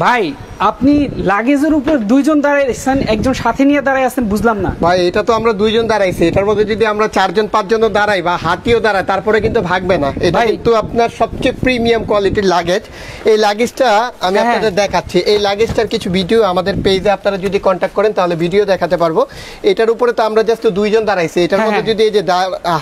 ভাই আপনি লাগেজের উপর দুইজন দাঁড়াইছেন, একজন সাথে নিয়ে দাঁড়াই আছেন, বুঝলাম না ভাই। এটা তো আমরা দুইজন দাঁড়াইছি, এটার মধ্যে যদি আমরা 4জন 5জনও দাঁড়াই বা হাতিও দাঁড়াই তারপরে কিন্তু ভাগবে না। এটা কিন্তু আপনার সবচেয়ে প্রিমিয়াম কোয়ালিটির লাগেজ। এই লাগেজটা আমি আপনাদের দেখাচ্ছি। এই লাগেজটার কিছু ভিডিও আমাদের পেজে আপনারা যদি কন্ট্যাক্ট করেন তাহলে ভিডিও দেখাতে পারবো। এটার উপরে তো আমরা জাস্ট দুইজন দাঁড়াইছি, এটার মধ্যে যদি এই যে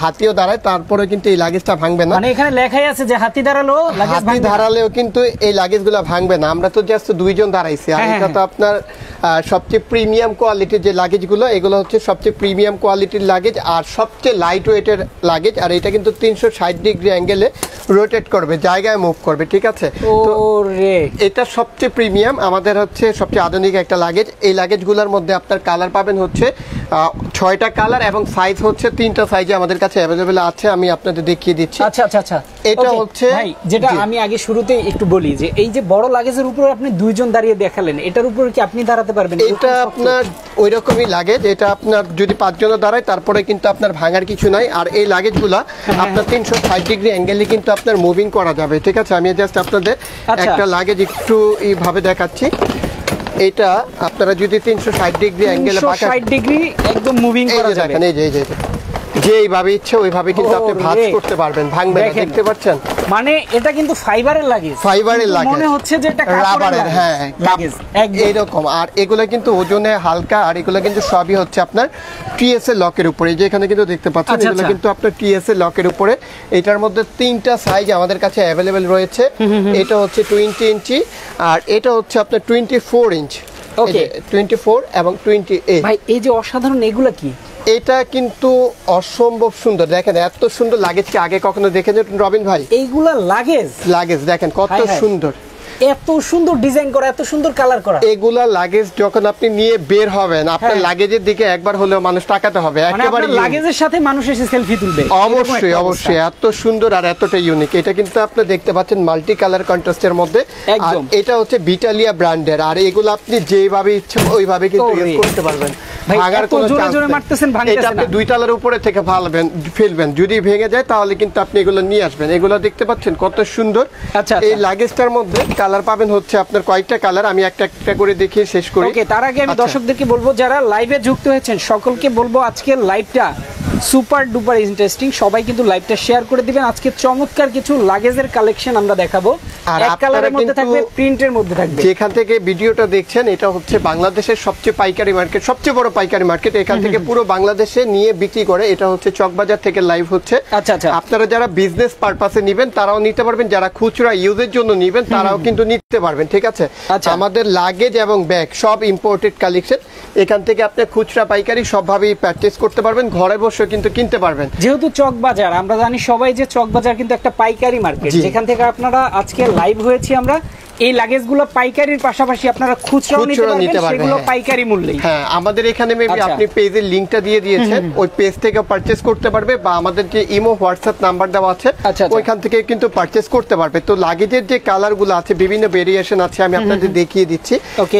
হাতিও দাঁড়ায় তারপরে কিন্তু এই লাগেজটা ভাঙবে না। মানে এখানে লেখাই আছে যে হাতি দাঁড়ালো, হাতি দাঁড়ালেও কিন্তু এই লাগেজগুলো ভাঙবে না। আমরা তো জাস্ট দুইজন দাঁড়াইছি। আর এটা তো আপনার সবচেয়ে প্রিমিয়াম কোয়ালিটির যে লাগেজগুলো, এগুলো হচ্ছে সবচেয়ে প্রিমিয়াম কোয়ালিটির লাগেজ আর সবচেয়ে লাইট ওয়েটের লাগেজ। আর এটা কিন্তু 360 ডিগ্রি অ্যাঙ্গেলে রোটেট করবে, জায়গায় মুভ করবে, ঠিক আছে? এটা সবচেয়ে প্রিমিয়াম, আমাদের হচ্ছে সবচেয়ে আধুনিক একটা লাগেজ। এই লাগেজগুলোর মধ্যে আপনার কালার পাবেন হচ্ছে 6টা কালার এবং সাইজ হচ্ছে 3টা সাইজে আমাদের কাছে অ্যাভেলেবেল আছে। আমি আপনাদের দেখিয়ে দিচ্ছি। আচ্ছা আচ্ছা আচ্ছা, এটা হচ্ছে যেটা আমি আগে শুরুতে একটু বলি যে এই যে বড় লাগেজের উপর আপনি দুইজন দাঁড়িয়ে দেখালেন, এটার উপর কি আপনি দাঁড়াতে পারবেন? এটা আপনার ওই রকমই লাগেজ। এটা আপনার যদি 5জনও দাঁড়ায় তারপরে কিন্তু আপনার ভাঙার কিছু নাই। আর এই লাগেজগুলা আপনার 360 ডিগ্রি অ্যাঙ্গেলে কিন্তু আপনার মুভিং করা যাবে, ঠিক আছে? আমি জাস্ট আপনাদের একটা লাগেজ একটু এইভাবে দেখাচ্ছি। এটা আপনারা যদি 360 ডিগ্রি অ্যাঙ্গেলে 360 ডিগ্রি একদম মুভিং করা যাবে। এই যে যেইভাবে ইচ্ছে ওইভাবে কিন্তু আপনি ভাঁজ করতে পারবেন, ভাঙবে না। দেখতে পাচ্ছেন? মানে এটা কিন্তু ফাইবারের লাগেজ, ফাইবারের লাগেজ, মনে হচ্ছে যে এটা রাবারের। হ্যাঁ, লাগেজ এইরকম। আর এগুলা কিন্তু ওজনে হালকা, আর এগুলা কিন্তু সবই হচ্ছে আপনার টিএসএ লকের উপরে। এই যে এখানে কিন্তু দেখতে পাচ্ছেন এগুলো কিন্তু আপনার টিএসএ লকের উপরে। এটার মধ্যে 3টা সাইজ আমাদের কাছে অ্যাভেলেবেল রয়েছে। এটা হচ্ছে 20 ইঞ্চি আর এটা হচ্ছে আপনার 24 ইঞ্চ। ওকে, 24 এবং 28। ভাই এই যে অসাধারণ, এগুলা কি? এটা কিন্তু অসম্ভব সুন্দর। দেখেন এত সুন্দর লাগেজ কি আগে কখনো দেখেছেন রবিন ভাই? এইগুলা লাগেজ দেখেন কত সুন্দর, এত সুন্দর ডিজাইন করা, এত সুন্দর কালার করা। এগুলা লাগেজ যখন আপনি নিয়ে বের হবেন আপনার লাগেজের দিকে একবার হলেও মানুষ তাকাতে হবে। একেবারে লাগেজের সাথে মানুষ এসে সেলফি তুলবে। অবশ্যই অবশ্যই, এত সুন্দর আর এতটা ইউনিক। এটা কিন্তু আপনি দেখতে পাচ্ছেন মাল্টি কালার কন্ট্রাস্টের মধ্যে। আর এটা হচ্ছে ভিটালিয়া ব্র্যান্ডের। আর এগুলো আপনি যেভাবে ইচ্ছে ওইভাবে কিন্তু ইউজ করতে পারবেন। ভাঙার কোনো চান্স নেই। এটা আপনি 2 তলার উপরে থেকে ফেলবেন, যদি ভেঙে যায় তাহলে কিন্তু আপনি এগুলো নিয়ে আসবেন। এগুলো দেখতে পাচ্ছেন কত সুন্দর। এই লাগেজটার মধ্যে কালার পাবেন হচ্ছে আপনার কয়েকটা কালার, আমি একটা একটা করে দেখিয়ে শেষ করি। ওকে, তার আগে আমি দর্শকদেরকে বলবো যারা লাইভে যুক্ত হয়েছেন সকলকে বলবো আজকের লাইভটা সুপার ডুপার ইন্টারেস্টিং। সবাই কিন্তু লাইভটা শেয়ার করে দিবেন। আজকে চমৎকার কিছু লাগেজের কালেকশন আমরা দেখাবো। এক কালারের মধ্যে থাকবে, প্রিন্টের মধ্যে থাকবে। যেখান থেকে ভিডিওটা দেখছেন এটা হচ্ছে বাংলাদেশের সবচেয়ে পাইকারি মার্কেট, সবচেয়ে বড় পাইকারি মার্কেট। এখান থেকে পুরো বাংলাদেশে নিয়ে বিক্রি করে। এটা হচ্ছে চকবাজার থেকে লাইভ হচ্ছে। আচ্ছা আচ্ছা, আপনারা যারা বিজনেস পারপাসে নেবেন তারাও নিতে পারবেন, যারা খুচরা ইউজের জন্য নেবেন তারাও কিন্তু নিতে পারবেন, ঠিক আছে? আমাদের লাগেজ এবং ব্যাগ সব ইম্পোর্টেড কালেকশন। এখান থেকে আপনি খুচরা পাইকারি সবভাবেই পারচেজ করতে পারবেন, ঘরে বসে কিন্তু কিনতে পারবেন। যেহেতু চকবাজার, আমরা জানি সবাই যে চকবাজার কিন্তু একটা পাইকারি মার্কেট, যেখান থেকে আপনারা আজকে লাইভ হয়েছি আমরা। এই লাগেজগুলো পাইকারির পাশাপাশি আপনারা খুচরাও নিতে পারবেন, সেগুলো পাইকারি মূল্যে। হ্যাঁ, আমাদের এখানে মেবি আপনি পেজের লিংকটা দিয়ে দিয়েছেন, ওই পেজ থেকে পারচেজ করতে পারবে, বা আমাদের যে ইমো হোয়াটসঅ্যাপ নাম্বার দেওয়া আছে ওইখান থেকে কিন্তু পারচেজ করতে পারবে। তো লাগেজের যে কালারগুলো আছে বিভিন্ন ভেরিয়েশন আছে, আমি আপনাদের দেখিয়ে দিচ্ছি।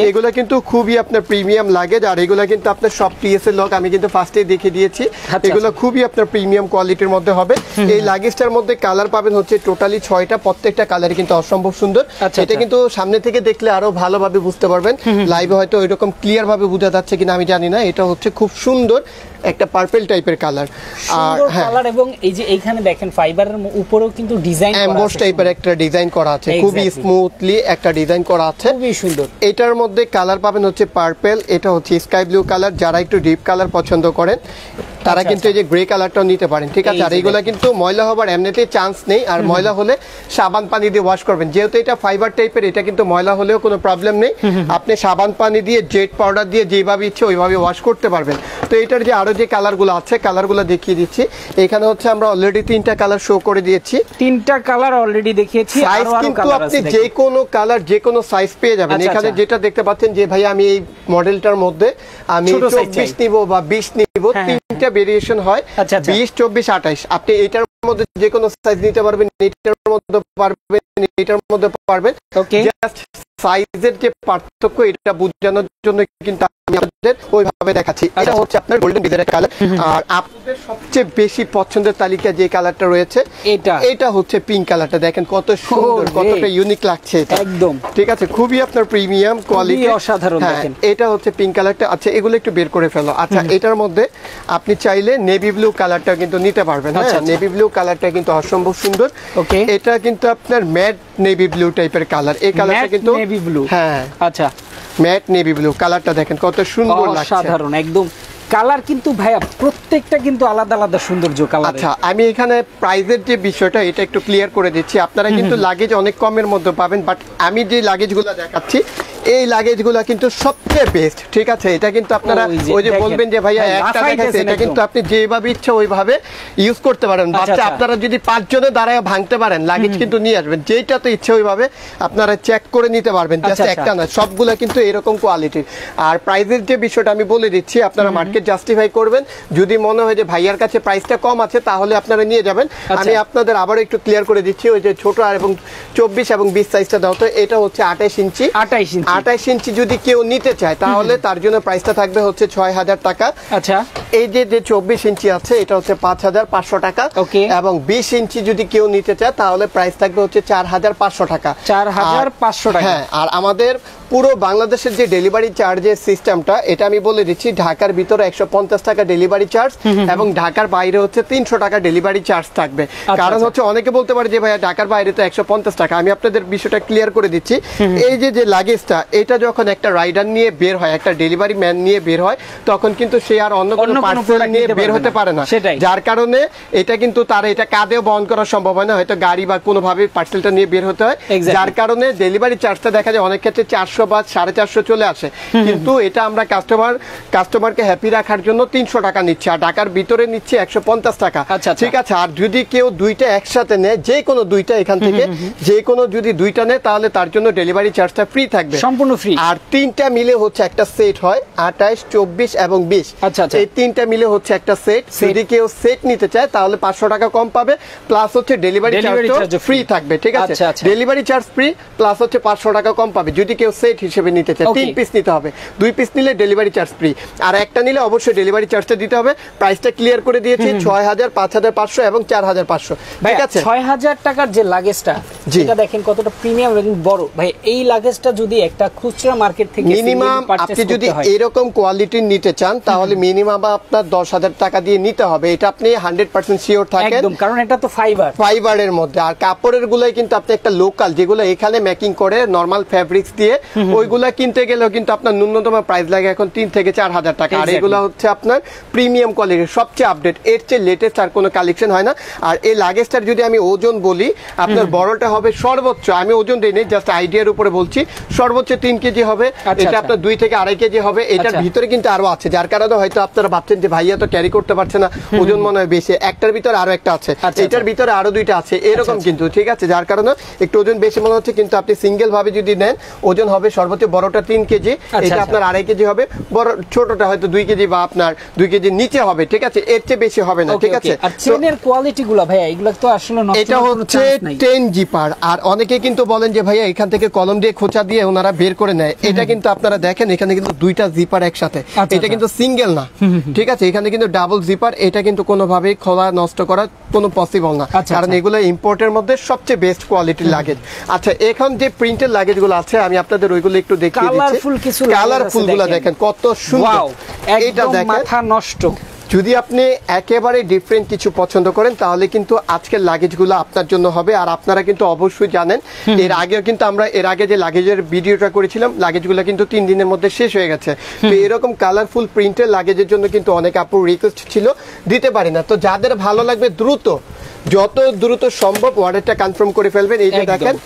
এগুলো কিন্তু খুবই আপনার প্রিমিয়াম লাগেজ। আর এগুলো কিন্তু আপনার সব টিএসএ লক আমি কিন্তু ফার্স্টেই দেখিয়ে দিয়েছি। এগুলো খুবই আপনার প্রিমিয়াম কোয়ালিটির মধ্যে হবে। এই লাগেজটার মধ্যে কালার পাবেন হচ্ছে টোটালি 6টা, প্রত্যেকটা কালার কিন্তু অসম্ভব সুন্দর। এটা কিন্তু সামনে থেকে দেখলে আরো ভালোভাবে বুঝতে পারবেন, লাইভে হয়তো ওইরকম ক্লিয়ার ভাবে বোঝা যাচ্ছে কিনা আমি জানি না। এটা হচ্ছে খুব সুন্দর একটা পার্পল টাইপের কালার। আর কালার, এবং এই যে এইখানে দেখেন ফাইবারের উপরেও কিন্তু ডিজাইন করা আছে, এমবস টাইপের একটা ডিজাইন করা আছে, খুবই স্মুথলি একটা ডিজাইন করা আছে, খুবই সুন্দর। এটার মধ্যে কালার পাবেন হচ্ছে পার্পল, এটা হচ্ছে স্কাই ব্লু কালার। যারা একটু ডিপ কালার পছন্দ করেন তারা কিন্তু এই যে গ্রে কালারটাও নিতে পারেন, ঠিক আছে? আর এইগুলা কিন্তু ময়লা হবার এমনিতেই চান্স নেই। আর ময়লা হলে সাবান পানি দিয়ে ওয়াশ করবেন, যেহেতু এটা ফাইবার টাইপের। এটা কিন্তু ময়লা হলেও কোনো প্রবলেম নেই, আপনি সাবান পানি দিয়ে জেট পাউডার দিয়ে যেভাবে ইচ্ছে ওইভাবে ওয়াশ করতে পারবেন। তো এটার যে আরো যে কালারগুলো আছে কালারগুলো দেখিয়ে দিচ্ছি। এখানে হচ্ছে আমরা অলরেডি 3টা কালার শো করে দিয়েছি, 3টা কালার অলরেডি দেখিয়েছি। সাইজ কিন্তু আপনি যে কোনো কালার যে কোনো সাইজ পেয়ে যাবেন। এখানে যেটা দেখতে পাচ্ছেন যে ভাই আমি এই মডেলটার মধ্যে আমি 24 নিব বা 20 নিব, 3টা ভেরিয়েশন হয়, 20, 24, 28। আপনি এটার মধ্যে যে কোনো সাইজ নিতে পারবেন, এটার মধ্যে পারবেন, এটার মধ্যে পারবেন। জাস্ট সাইজের যে পার্থক্য এটা বোঝানোর জন্য কিন্তু আমি আপনাদের ওইভাবে দেখাচ্ছি। এটা হচ্ছে আপনার গোল্ডেন ডিজাইনের কালার। আর আপনাদের সবচেয়ে বেশি পছন্দের তালিকা যে কালারটা রয়েছে এটা হচ্ছে পিঙ্ক কালারটা। দেখেন কত সুন্দর, কতটা ইউনিক লাগছে এটা একদম, ঠিক আছে, খুবই আপনার প্রিমিয়াম কোয়ালিটি, অসাধারণ। দেখেন এটা হচ্ছে পিঙ্ক কালারটা। আচ্ছা এগুলো একটু বের করে ফেলো। আচ্ছা এটার মধ্যে আপনি চাইলে নেভি ব্লু কালারটা কিন্তু নিতে পারবেন। হ্যাঁ, নেভি ব্লু কালারটা কিন্তু অসম্ভব সুন্দর। ওকে, এটা কিন্তু আপনার ম্যাট নেভি ব্লু টাইপের কালার। এই কালারটা কিন্তু নেভি ব্লু, হ্যাঁ আচ্ছা ম্যাট নেভি ব্লু কালারটা দেখেন কত সুন্দর লাগছে, অসাধারণ একদম। কালার কিন্তু ভাইয়া প্রত্যেকটা কিন্তু আলাদা আলাদা সৌন্দর্য কালার। আচ্ছা আমি এখানে প্রাইসের যে বিষয়টা এটা একটু ক্লিয়ার করে দিচ্ছি। আপনারা কিন্তু লাগেজ অনেক কমের মধ্যে পাবেন, বাট আমি যে লাগেজগুলো দেখাচ্ছি এই লাগেজগুলো কিন্তু সবচেয়ে বেস্ট, ঠিক আছে। এটা কিন্তু আপনারা ওই যে বলবেন যে ভাইয়া একটা দেখাচ্ছে, এটা কিন্তু আপনি যেভাবে ইচ্ছা ওইভাবে ইউজ করতে পারেন। বাচ্চা আপনারা যদি 5 জনে দাঁড়ায় ভাঙতে পারেন, লাগেজ কিন্তু নিয়ে আসবেন, যেটাতে ইচ্ছা ওইভাবে আপনারা চেক করে নিতে পারবেন। জাস্ট একটা না, সবগুলা কিন্তু এরকম কোয়ালিটির। আর প্রাইসের যে বিষয়টা আমি বলে দিচ্ছি, আপনারা মার্কেট জাস্টিফাই করবেন। যদি মনে হয় যে ভাইয়ার কাছে প্রাইসটা কম আছে তাহলে আপনারা নিয়ে যাবেন। আমি আপনাদের আবার একটু ক্লিয়ার করে দিচ্ছি, ওই যে ছোট আর এবং 24 এবং 20 সাইজটা দাও তো। এটা হচ্ছে 28 ইঞ্চি। 28 ইঞ্চি যদি কেউ নিতে চায় তাহলে তার জন্য প্রাইসটা থাকবে হচ্ছে 6000 টাকা। আচ্ছা এই যে 24 ইঞ্চি আছে এটা হচ্ছে 5500 টাকা। এবং 20 ইঞ্চি যদি কেউ নিতে চায় তাহলে প্রাইস থাকবে হচ্ছে 4500 টাকা। 4500 টাকা। হ্যাঁ, আর আমাদের পুরো বাংলাদেশের যে ডেলিভারি চার্জের সিস্টেমটা এটা আমি বলে দিচ্ছি। ঢাকার ভিতরে 150 টাকা ডেলিভারি চার্জ এবং ঢাকার বাইরে হচ্ছে 300 টাকা ডেলিভারি চার্জ থাকবে। কারণ হচ্ছে অনেকে বলতে পারে যে ভাইয়া ঢাকার বাইরে তো 150 টাকা। আমি আপনাদের বিষয়টা ক্লিয়ার করে দিচ্ছি। এই যে লাগেজটা এটা যখন একটা রাইডার নিয়ে বের হয়, একটা ডেলিভারি ম্যান নিয়ে বের হয়, তখন কিন্তু সে আর অন্য কোনো পার্সেল নিয়ে বের হতে পারে না। যার কারণে এটা কিন্তু তার এটা কাঁধেও বহন করা সম্ভব হয় না, হয়তো গাড়ি বা কোনোভাবে পার্সেলটা নিয়ে বের হতে হয়। যার কারণে ডেলিভারি চার্জটা দেখা যায় অনেক ক্ষেত্রে 400 বা 450 চলে আসে। কিন্তু এটা আমরা কাস্টমারকে হ্যাপি রাখার জন্য 300 টাকা নিচ্ছে, আর ঢাকার ভিতরে নিচ্ছে 150 টাকা। ঠিক আছে। আর যদি কেউ দুইটা একসাথে নেয়, যে কোনো দুইটা এখান থেকে যে কোনো যদি দুইটা নেয় তাহলে তার জন্য ডেলিভারি চার্জটা ফ্রি থাকবে, সম্পূর্ণ ফ্রি। আর তিনটা মিলে হচ্ছে একটা সেট হয়, 28, 24 এবং 20। এই তিনটা মিলে হচ্ছে একটা সেট। যদি কেউ সেট নিতে চায় তাহলে 500 টাকা কম পাবে, প্লাস হচ্ছে ডেলিভারি চার্জও ফ্রি থাকবে। ঠিক আছে, ডেলিভারি চার্জ ফ্রি প্লাস হচ্ছে 500 টাকা কম পাবে। যদি কেউ সেট হিসেবে নিতে চায় 3 পিস নিতে হবে, 2 পিস নিলে ডেলিভারি চার্জ ফ্রি, আর একটা নিলে অবশ্যই ডেলিভারি চার্জটা দিতে হবে। প্রাইসটা ক্লিয়ার করে দিয়েছি, 6000, 5500 এবং 4500। ঠিক আছে, 6000 টাকার যে লাগেজটা এটা দেখেন কতটা প্রিমিয়াম এবং বড়। ভাই এই লাগেজটা যদি একটা খুচরা মার্কেট থেকে মিনিমাম আপনি যদি এরকম কোয়ালিটির নিতে চান তাহলে মিনিমাম আপনার 10000 টাকা দিয়ে নিতে হবে। এটা আপনি 100% শিওর থাকেন, একদম, কারণ এটা তো ফাইবারের মধ্যে। আর কাপড়ের গুলাই কিন্তু আপনি একটা লোকাল যেগুলো এখানে মেকিং করে নরমাল ফ্যাব্রিক্স দিয়ে, ওইগুলা কিনতে গেলেও কিন্তু আপনার ন্যূনতম প্রাইস লাগে এখন 3 থেকে 4000 টাকা। আর এগুলো হচ্ছে আপনার প্রিমিয়াম কোয়ালিটির, সবচেয়ে আপডেট, এর চেয়ে লেটেস্ট আর কোনো কালেকশন হয় না। আর এই লাগেজটার যদি আমি ওজন বলি, আপনার বড়টা হবে সর্বোচ্চ, আমি ওজন দিই নেই, জাস্ট আইডিয়ার উপরে বলছি, সর্বোচ্চ 3 কেজি হবে। এটা আপনার 2 থেকে 2.5 কেজি হবে। এটার ভিতরে কিন্তু আরো আছে, যার কারণে হয়তো আপনারা ভাবছেন যে ভাইয়া তো ক্যারি করতে পারছে না, ওজন মনে হয় বেশি। একটার ভিতরে আরো একটা আছে, এটার ভিতরে আরো 2টা আছে, এরকম কিন্তু। ঠিক আছে, যার কারণে একটু ওজন বেশি মনে হচ্ছে, কিন্তু আপনি সিঙ্গেল ভাবে যদি নেন ওজন হবে সর্বোচ্চ বড়টা 3 কেজি, এটা আপনার 2.5 কেজি হবে, বড় ছোটটা হয়তো 2 কেজি বা আপনার 2 কেজি নিচে হবে। ঠিক আছে, এর চেয়ে বেশি হবে না। ঠিক আছে, আর চেনের কোয়ালিটি গুলো ভাইয়া এগুলো তো আসলে নষ্ট, এটা হচ্ছে 10 জিপার। আর অনেকে কিন্তু বলেন যে ভাইয়া এখান থেকে কলম দিয়ে খোঁচা দিয়ে ওনারা বের করে নেয়, এটা কিন্তু আপনারা দেখেন এখানে কিন্তু 2টা জিপার একসাথে, এটা কিন্তু সিঙ্গেল না। ঠিক আছে, এখানে কিন্তু ডাবল জিপার, এটা কিন্তু কোনোভাবেই খোলা নষ্ট করা কোনো পসিবল না, কারণ এগুলো ইম্পোর্টের মধ্যে সবচেয়ে বেস্ট কোয়ালিটির লাগেজ। আচ্ছা, এখন যে প্রিন্টের লাগেজ গুলো আছে আমি আপনাদের ওইগুলো একটু দেখিয়ে দিচ্ছি। কালারফুল গুলো দেখেন কত সুন্দর, এটা দেখেন মাথা নষ্ট। যদি আপনি একেবারে ডিফারেন্ট কিছু পছন্দ করেন তাহলে কিন্তু আজকের লাগেজগুলো আপনার জন্য হবে। আর আপনারা কিন্তু অবশ্যই জানেন এর আগেও কিন্তু আমরা এর আগে যে লাগেজের ভিডিওটা করেছিলাম, লাগেজগুলো কিন্তু 3 দিনের মধ্যে শেষ হয়ে গেছে। তো এরকম কালারফুল প্রিন্টের লাগেজের জন্য কিন্তু অনেক আপুর রিকোয়েস্ট ছিল, দিতে পারি না। তো যাদের ভালো লাগবে যত দ্রুত সম্ভব অর্ডারটা কনফার্ম করে ফেলবেন। এই যে দেখেন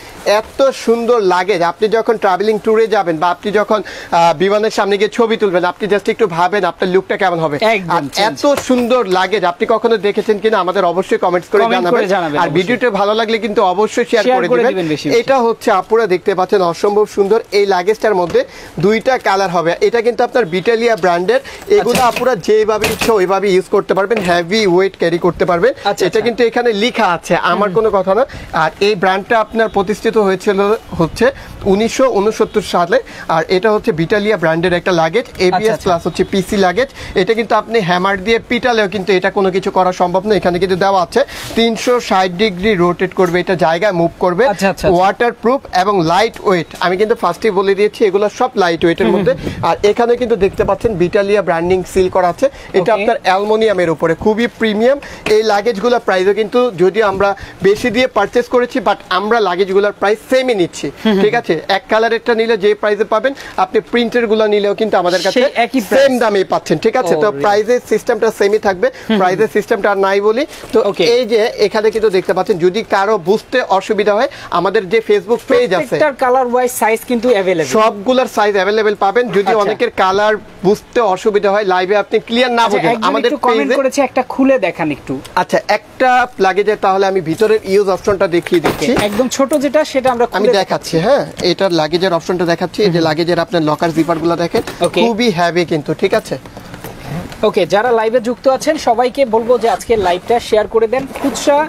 এত সুন্দর লাগেজ, আপনি যখন ট্রাভেলিং ট্যুরে যাবেন বা আপনি যখন বিমানের সামনে গিয়ে ছবি তুলবেন, আপনি জাস্ট একটু ভাবেন আপনার লুকটা কেমন হবে। এত সুন্দর লাগেজ আপনি কখনো দেখেছেন কিনা আমাদের অবশ্যই কমেন্টস করে জানাবেন। আর ভিডিওটা ভালো লাগলে কিন্তু অবশ্যই শেয়ার করে দিবেন। এটা হচ্ছে আপুরা দেখতে পাচ্ছেন অসম্ভব সুন্দর। এই লাগেজটার মধ্যে 2টা কালার হবে। এটা কিন্তু আপনার বিটালিয়া ব্র্যান্ডের, এগুলো আপুরা যেভাবে ইচ্ছা ওইভাবে ইউজ করতে পারবেন, হেভি ওয়েট ক্যারি করতে পারবেন। এটা কিন্তু এখানে এখানে লেখা আছে, আমার কোনো কথা না। আর এই ব্র্যান্ডটা আপনার প্রতিষ্ঠিত হয়েছিল হচ্ছে 1969 সালে। আর এটা হচ্ছে ভিটালিয়া ব্র্যান্ডের একটা লাগেজ, এবিএস প্লাস হচ্ছে পিসি লাগেজ। এটা কিন্তু আপনি হ্যামার দিয়ে পিটালেও কিন্তু এটা কোনো কিছু করা সম্ভব না। এখানে কিন্তু দেওয়া আছে 360 ডিগ্রি রোটেট করবে, এটা জায়গায় মুভ করবে, ওয়াটার প্রুফ এবং লাইট ওয়েট। আমি কিন্তু ফার্স্টেই বলে দিয়েছি এগুলো সব লাইট ওয়েটের মধ্যে। আর এখানে কিন্তু দেখতে পাচ্ছেন ভিটালিয়া ব্র্যান্ডিং সিল করা আছে, এটা আপনার অ্যালুমিনিয়ামের উপরে, খুবই প্রিমিয়াম। এই লাগেজগুলোর প্রাইসও কিন্তু যদিও আমরা বেশি দিয়ে পারচেস করেছি, বাট আমরা লাগেজগুলোর প্রাইস সেমই নিচ্ছি, ঠিক আছে। এক কালারেরটা নিলে যে প্রাইসে পাবেন, আপনি প্রিন্টের গুলো নিলেও কিন্তু আমাদের কাছে সেম দামে পাচ্ছেন, ঠিক আছে। তো প্রাইসের সিস্টেমটা সেমই থাকবে, প্রাইসের সিস্টেমটা আর নাই বলি। তো এই যে এখানে কিন্তু দেখতে পাচ্ছেন, যদি কারো বুঝতে অসুবিধা হয়, আমাদের যে ফেসবুক পেজ আছে, কালার ওয়াইজ সাইজ কিন্তু अवेलेबल, সবগুলোর সাইজ अवेलेबल পাবেন। যদি অনেকের কালার বুঝতে অসুবিধা হয়, লাইভে আপনি ক্লিয়ার না বুঝেন, আমাদের কমেন্ট করেছে একটা খুলে দেখান একটু। আচ্ছা, একটা লাগেজে তাহলে আমি ভিতরের ইউজ অপশনটা দেখিয়ে দিচ্ছি, একদম ছোট যেটা, সেটা আমি দেখাচ্ছি। হ্যাঁ, এটার লাগেজের অপশনটা দেখাচ্ছি। এই যে লাগেজের আপনার লকার জিপার গুলো দেখেন, খুবই হেভি কিন্তু, ঠিক আছে। ওকে, যারা লাইভে যুক্ত আছেন সবাইকে বলবো যে আজকে লাইভটা শেয়ার করে দেন। খুচরা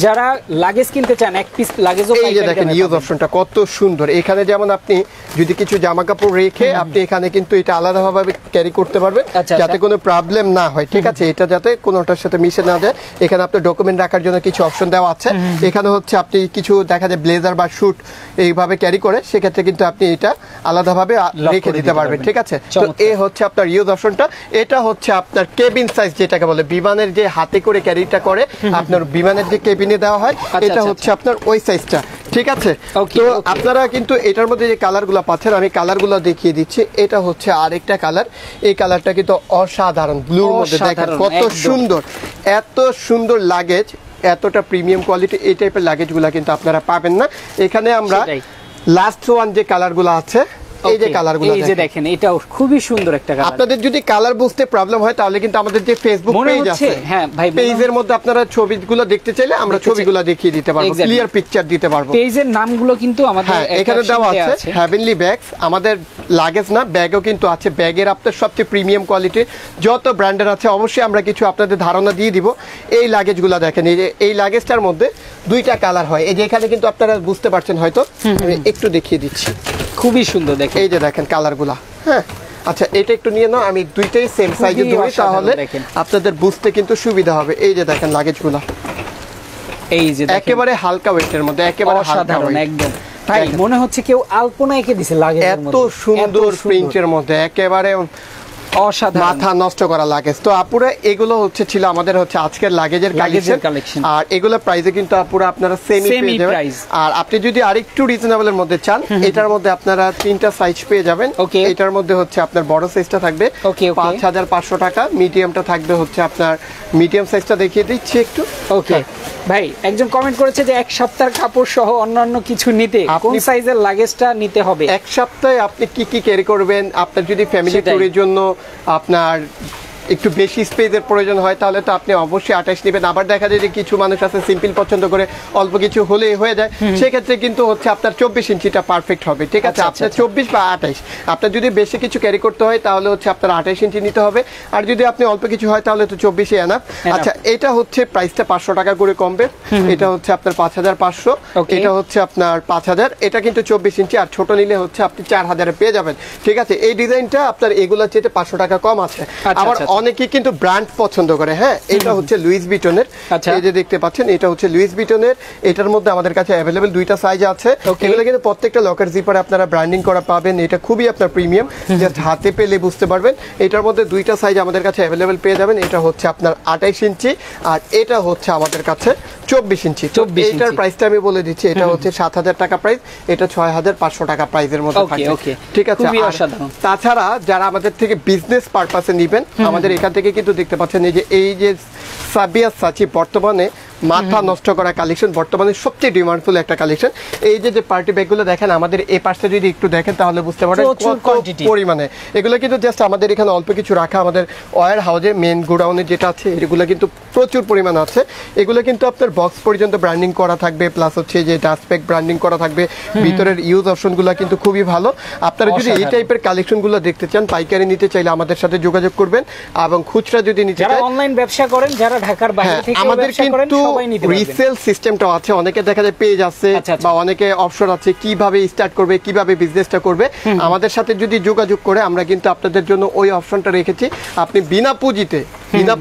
যারা লাগেজ কিনতে চান, এক পিস লাগেজও এই যে দেখেন ইউজ অপশনটা কত সুন্দর। এখানে যেমন আপনি যদি কিছু জামা কাপড় রেখে আপনি এখানে কিন্তু এটা আলাদাভাবে ক্যারি করতে পারবেন, যাতে কোনো প্রবলেম না হয়, ঠিক আছে। এটা যাতে কোনোটার সাথে মিশে না যায়। এখানে আপনার ডকুমেন্ট রাখার জন্য কিছু অপশন দেওয়া আছে। এখানে হচ্ছে আপনি কিছু দেখা যায় ব্লেজার বা স্যুট এইভাবে ক্যারি করে, সেক্ষেত্রে কিন্তু আপনি এটা আলাদাভাবে রেখে দিতে পারবেন, ঠিক আছে। তো এই হচ্ছে আপনার ইউজ অপশনটা। এটা হচ্ছে আপনার কেবিন সাইজ, যেটাকে বলে বিমানের যে হাতে করে ক্যারিটা করে, আপনার বিমানের যে কেবিনে দেওয়া হয়, এটা হচ্ছে আপনার ওই সাইজটা, ঠিক আছে। তো আপনারা কিন্তু এটার মধ্যে যে কালারগুলো পাচ্ছেন, আমি কালারগুলো দেখিয়ে দিচ্ছি। এটা হচ্ছে আরেকটা কালার, এই কালারটা কিন্তু অসাধারণ, ব্লুর মধ্যে দেখেন কত সুন্দর। এত সুন্দর লাগেজ, এতটা প্রিমিয়াম কোয়ালিটি, এই টাইপের লাগেজগুলো কিন্তু আপনারা পাবেন না এখানে। আমরা লাস্ট ওয়ান যে কালারগুলো আছে, এই যে কালারগুলো এই যে দেখেন, এটাও খুবই সুন্দর একটা কালার। আপনাদের যদি কালার বুঝতে প্রবলেম হয়, তাহলে কিন্তু আমাদের যে ফেসবুক পেজ আছে, হ্যাঁ ভাই, পেজের মধ্যে আপনারা ছবিগুলো দেখতে চাইলে আমরা ছবিগুলো দেখিয়ে দিতে পারবো, ক্লিয়ার পিকচার দিতে পারবো। পেজের নামগুলো কিন্তু আমাদের এখানে দেওয়া আছে। হেভেনলি ব্যাগস, আমাদের লাগেজ না, ব্যাগও কিন্তু আছে। ব্যাগের আপনার সবচেয়ে প্রিমিয়াম কোয়ালিটির যত ব্র্যান্ডের আছে, অবশ্যই আমরা কিছু আপনাদের ধারণা দিয়ে দিব। এই লাগেজগুলো দেখেন, এই যে এই লাগেজটার মধ্যে দুইটা কালার হয়। এই যে এখানে কিন্তু আপনারা বুঝতে পারছেন হয়তো, আমি একটু দেখিয়ে দিচ্ছি, খুবই সুন্দর দেখেন। এই যে দেখেন কালারগুলা। হ্যাঁ, আচ্ছা, এটা একটু নিয়ে নাও, আমি দুইটাই সেম সাইজে ধরি, তাহলে আপনাদের বুঝতে কিন্তু সুবিধা হবে। এই যে দেখেন লাগেজগুলা, এই যে একেবারে হালকা ওয়েটের মধ্যে, একেবারে হালকা একদম। তাই মনে হচ্ছে কেউ আলপনা এঁকে দিছে লাগেজের মধ্যে, এত সুন্দর প্রিন্টের মধ্যে, একেবারে অসাধারণ, মাথা নষ্ট করা লাগেজ। তো আপুরা এগুলো হচ্ছে ছিল আমাদের হচ্ছে আজকের লাগেজের কালেকশন। আর এগুলো প্রাইসে কিন্তু আপুরা আপনারা সেমি পেয়ে যাবেন। আর আপনি যদি আরেকটু রিজনেবলের মধ্যে চান, এটার মধ্যে আপনারা তিনটা সাইজ পেয়ে যাবেন। এটার মধ্যে হচ্ছে আপনার বড় সাইজটা থাকবে 5500 টাকা, মিডিয়ামটা থাকবে হচ্ছে আপনার, মিডিয়াম সাইজটা দেখিয়ে দিচ্ছি একটু। ওকে ভাই, একজন কমেন্ট করেছে যে এক সপ্তাহের কাপড় সহ অন্যান্য কিছু নিতে কোন সাইজের লাগেজটা নিতে হবে? এক সপ্তাহে আপনি কি কি ক্যারি করবেন, আপনার যদি ফ্যামিলি ট্যুরের জন্য আপনার একটু বেশি স্পেসের প্রয়োজন হয়, তাহলে তো আপনি অবশ্যই 28 নেবেন। আবার দেখা যায় যে কিছু মানুষ আছে সিম্পল পছন্দ করে, অল্প কিছু হলেই হয়ে যায়, সেক্ষেত্রে কিন্তু হচ্ছে আপনার 24 ইঞ্চিটা পারফেক্ট হবে, ঠিক আছে। আপনার 24 বা 28, আপনার যদি বেশি কিছু ক্যারি করতে হয় তাহলে হচ্ছে আপনার 28 ইঞ্চি নিতে হবে। আর যদি আপনি অল্প কিছু হয় তাহলে তো 24ই এনাফ। আচ্ছা, এটা হচ্ছে প্রাইসটা 500 টাকা করে কমবে। এটা হচ্ছে আপনার 5500, এটা হচ্ছে আপনার 5000। এটা কিন্তু 24 ইঞ্চি, আর ছোট নিলে হচ্ছে আপনি 4000-এ পেয়ে যাবেন, ঠিক আছে। এই ডিজাইনটা আপনার এগুলোর চেয়ে 500 টাকা কম আছে। আবার অনেকে কিন্তু ব্র্যান্ড পছন্দ করে। হ্যাঁ, এটা হচ্ছে লুইস ভিটনের, এই যে দেখতে পাচ্ছেন, এটা হচ্ছে লুইস ভিটনের। এটার মধ্যে আমাদের কাছে अवेलेबल দুইটা সাইজ আছে। এগুলো কিন্তু প্রত্যেকটা লকার জিপারে আপনারা ব্র্যান্ডিং করা পাবেন। এটা খুবই আপনার প্রিমিয়াম, জাস্ট হাতে পেলে বুঝতে পারবেন। এটার মধ্যে দুইটা সাইজ আমাদের কাছে अवेलेबल পেয়ে যাবেন। এটা হচ্ছে আপনার 28 ইঞ্চি, আর এটা হচ্ছে আমাদের কাছে 24 ইঞ্চি। এটার প্রাইসটা আমি বলে দিচ্ছি, এটা হচ্ছে 7000 টাকা প্রাইস, এটা 6500 টাকা প্রাইসের মধ্যে থাকবে, ঠিক আছে। তাছাড়া যারা আমাদের থেকে বিজনেস পারপাসে নেবেন, আমাদের এখান থেকে কিন্তু দেখতে পাচ্ছেন এই যে সাবিয়া সাচি বর্তমানে মাথা নষ্ট করা কালেকশন, বর্তমানে সবচেয়ে ডিমান্ডফুল একটা কালেকশন। এই যে পার্টি ব্যাগগুলো দেখেন, আমাদের এই পাশটা যদি একটু দেখেন তাহলে বুঝতে পারবেন কত পরিমাণে। এগুলো কিন্তু জাস্ট আমাদের এখানে অল্প কিছু রাখা, আমাদের ওয়্যার হাউসে মেন গোডাউনে যেটা আছে, এগুলো কিন্তু প্রচুর পরিমাণ আছে। এগুলো কিন্তু আপনার বক্স পর্যন্ত ব্র্যান্ডিং করা থাকবে, প্লাস হচ্ছে যে ডাস্টপ্যাক ব্র্যান্ডিং করা থাকবে। ভিতরের ইউজ অপশনগুলো কিন্তু খুবই ভালো। আপনারা যদি এই টাইপের কালেকশনগুলো দেখতে চান, পাইকারি নিতে চাইলে আমাদের সাথে যোগাযোগ করবেন, এবং খুচরা যদি নিতে চান, যারা অনলাইন ব্যবসা করেন, যারা ঢাকার বাইরে থেকে আমাদের কিন্তু সবাই নিতে পারবে। রিসেল সিস্টেমটাও আছে, অনেকে দেখা যায় পেজ আছে বা অনেকে অফশোর আছে, কিভাবে স্টার্ট করবে, কিভাবে বিজনেসটা করবে, আমাদের সাথে যদি যোগাযোগ করে আমরা কিন্তু আপনাদের জন্য ওই অপশনটা রেখেছি। আপনি বিনা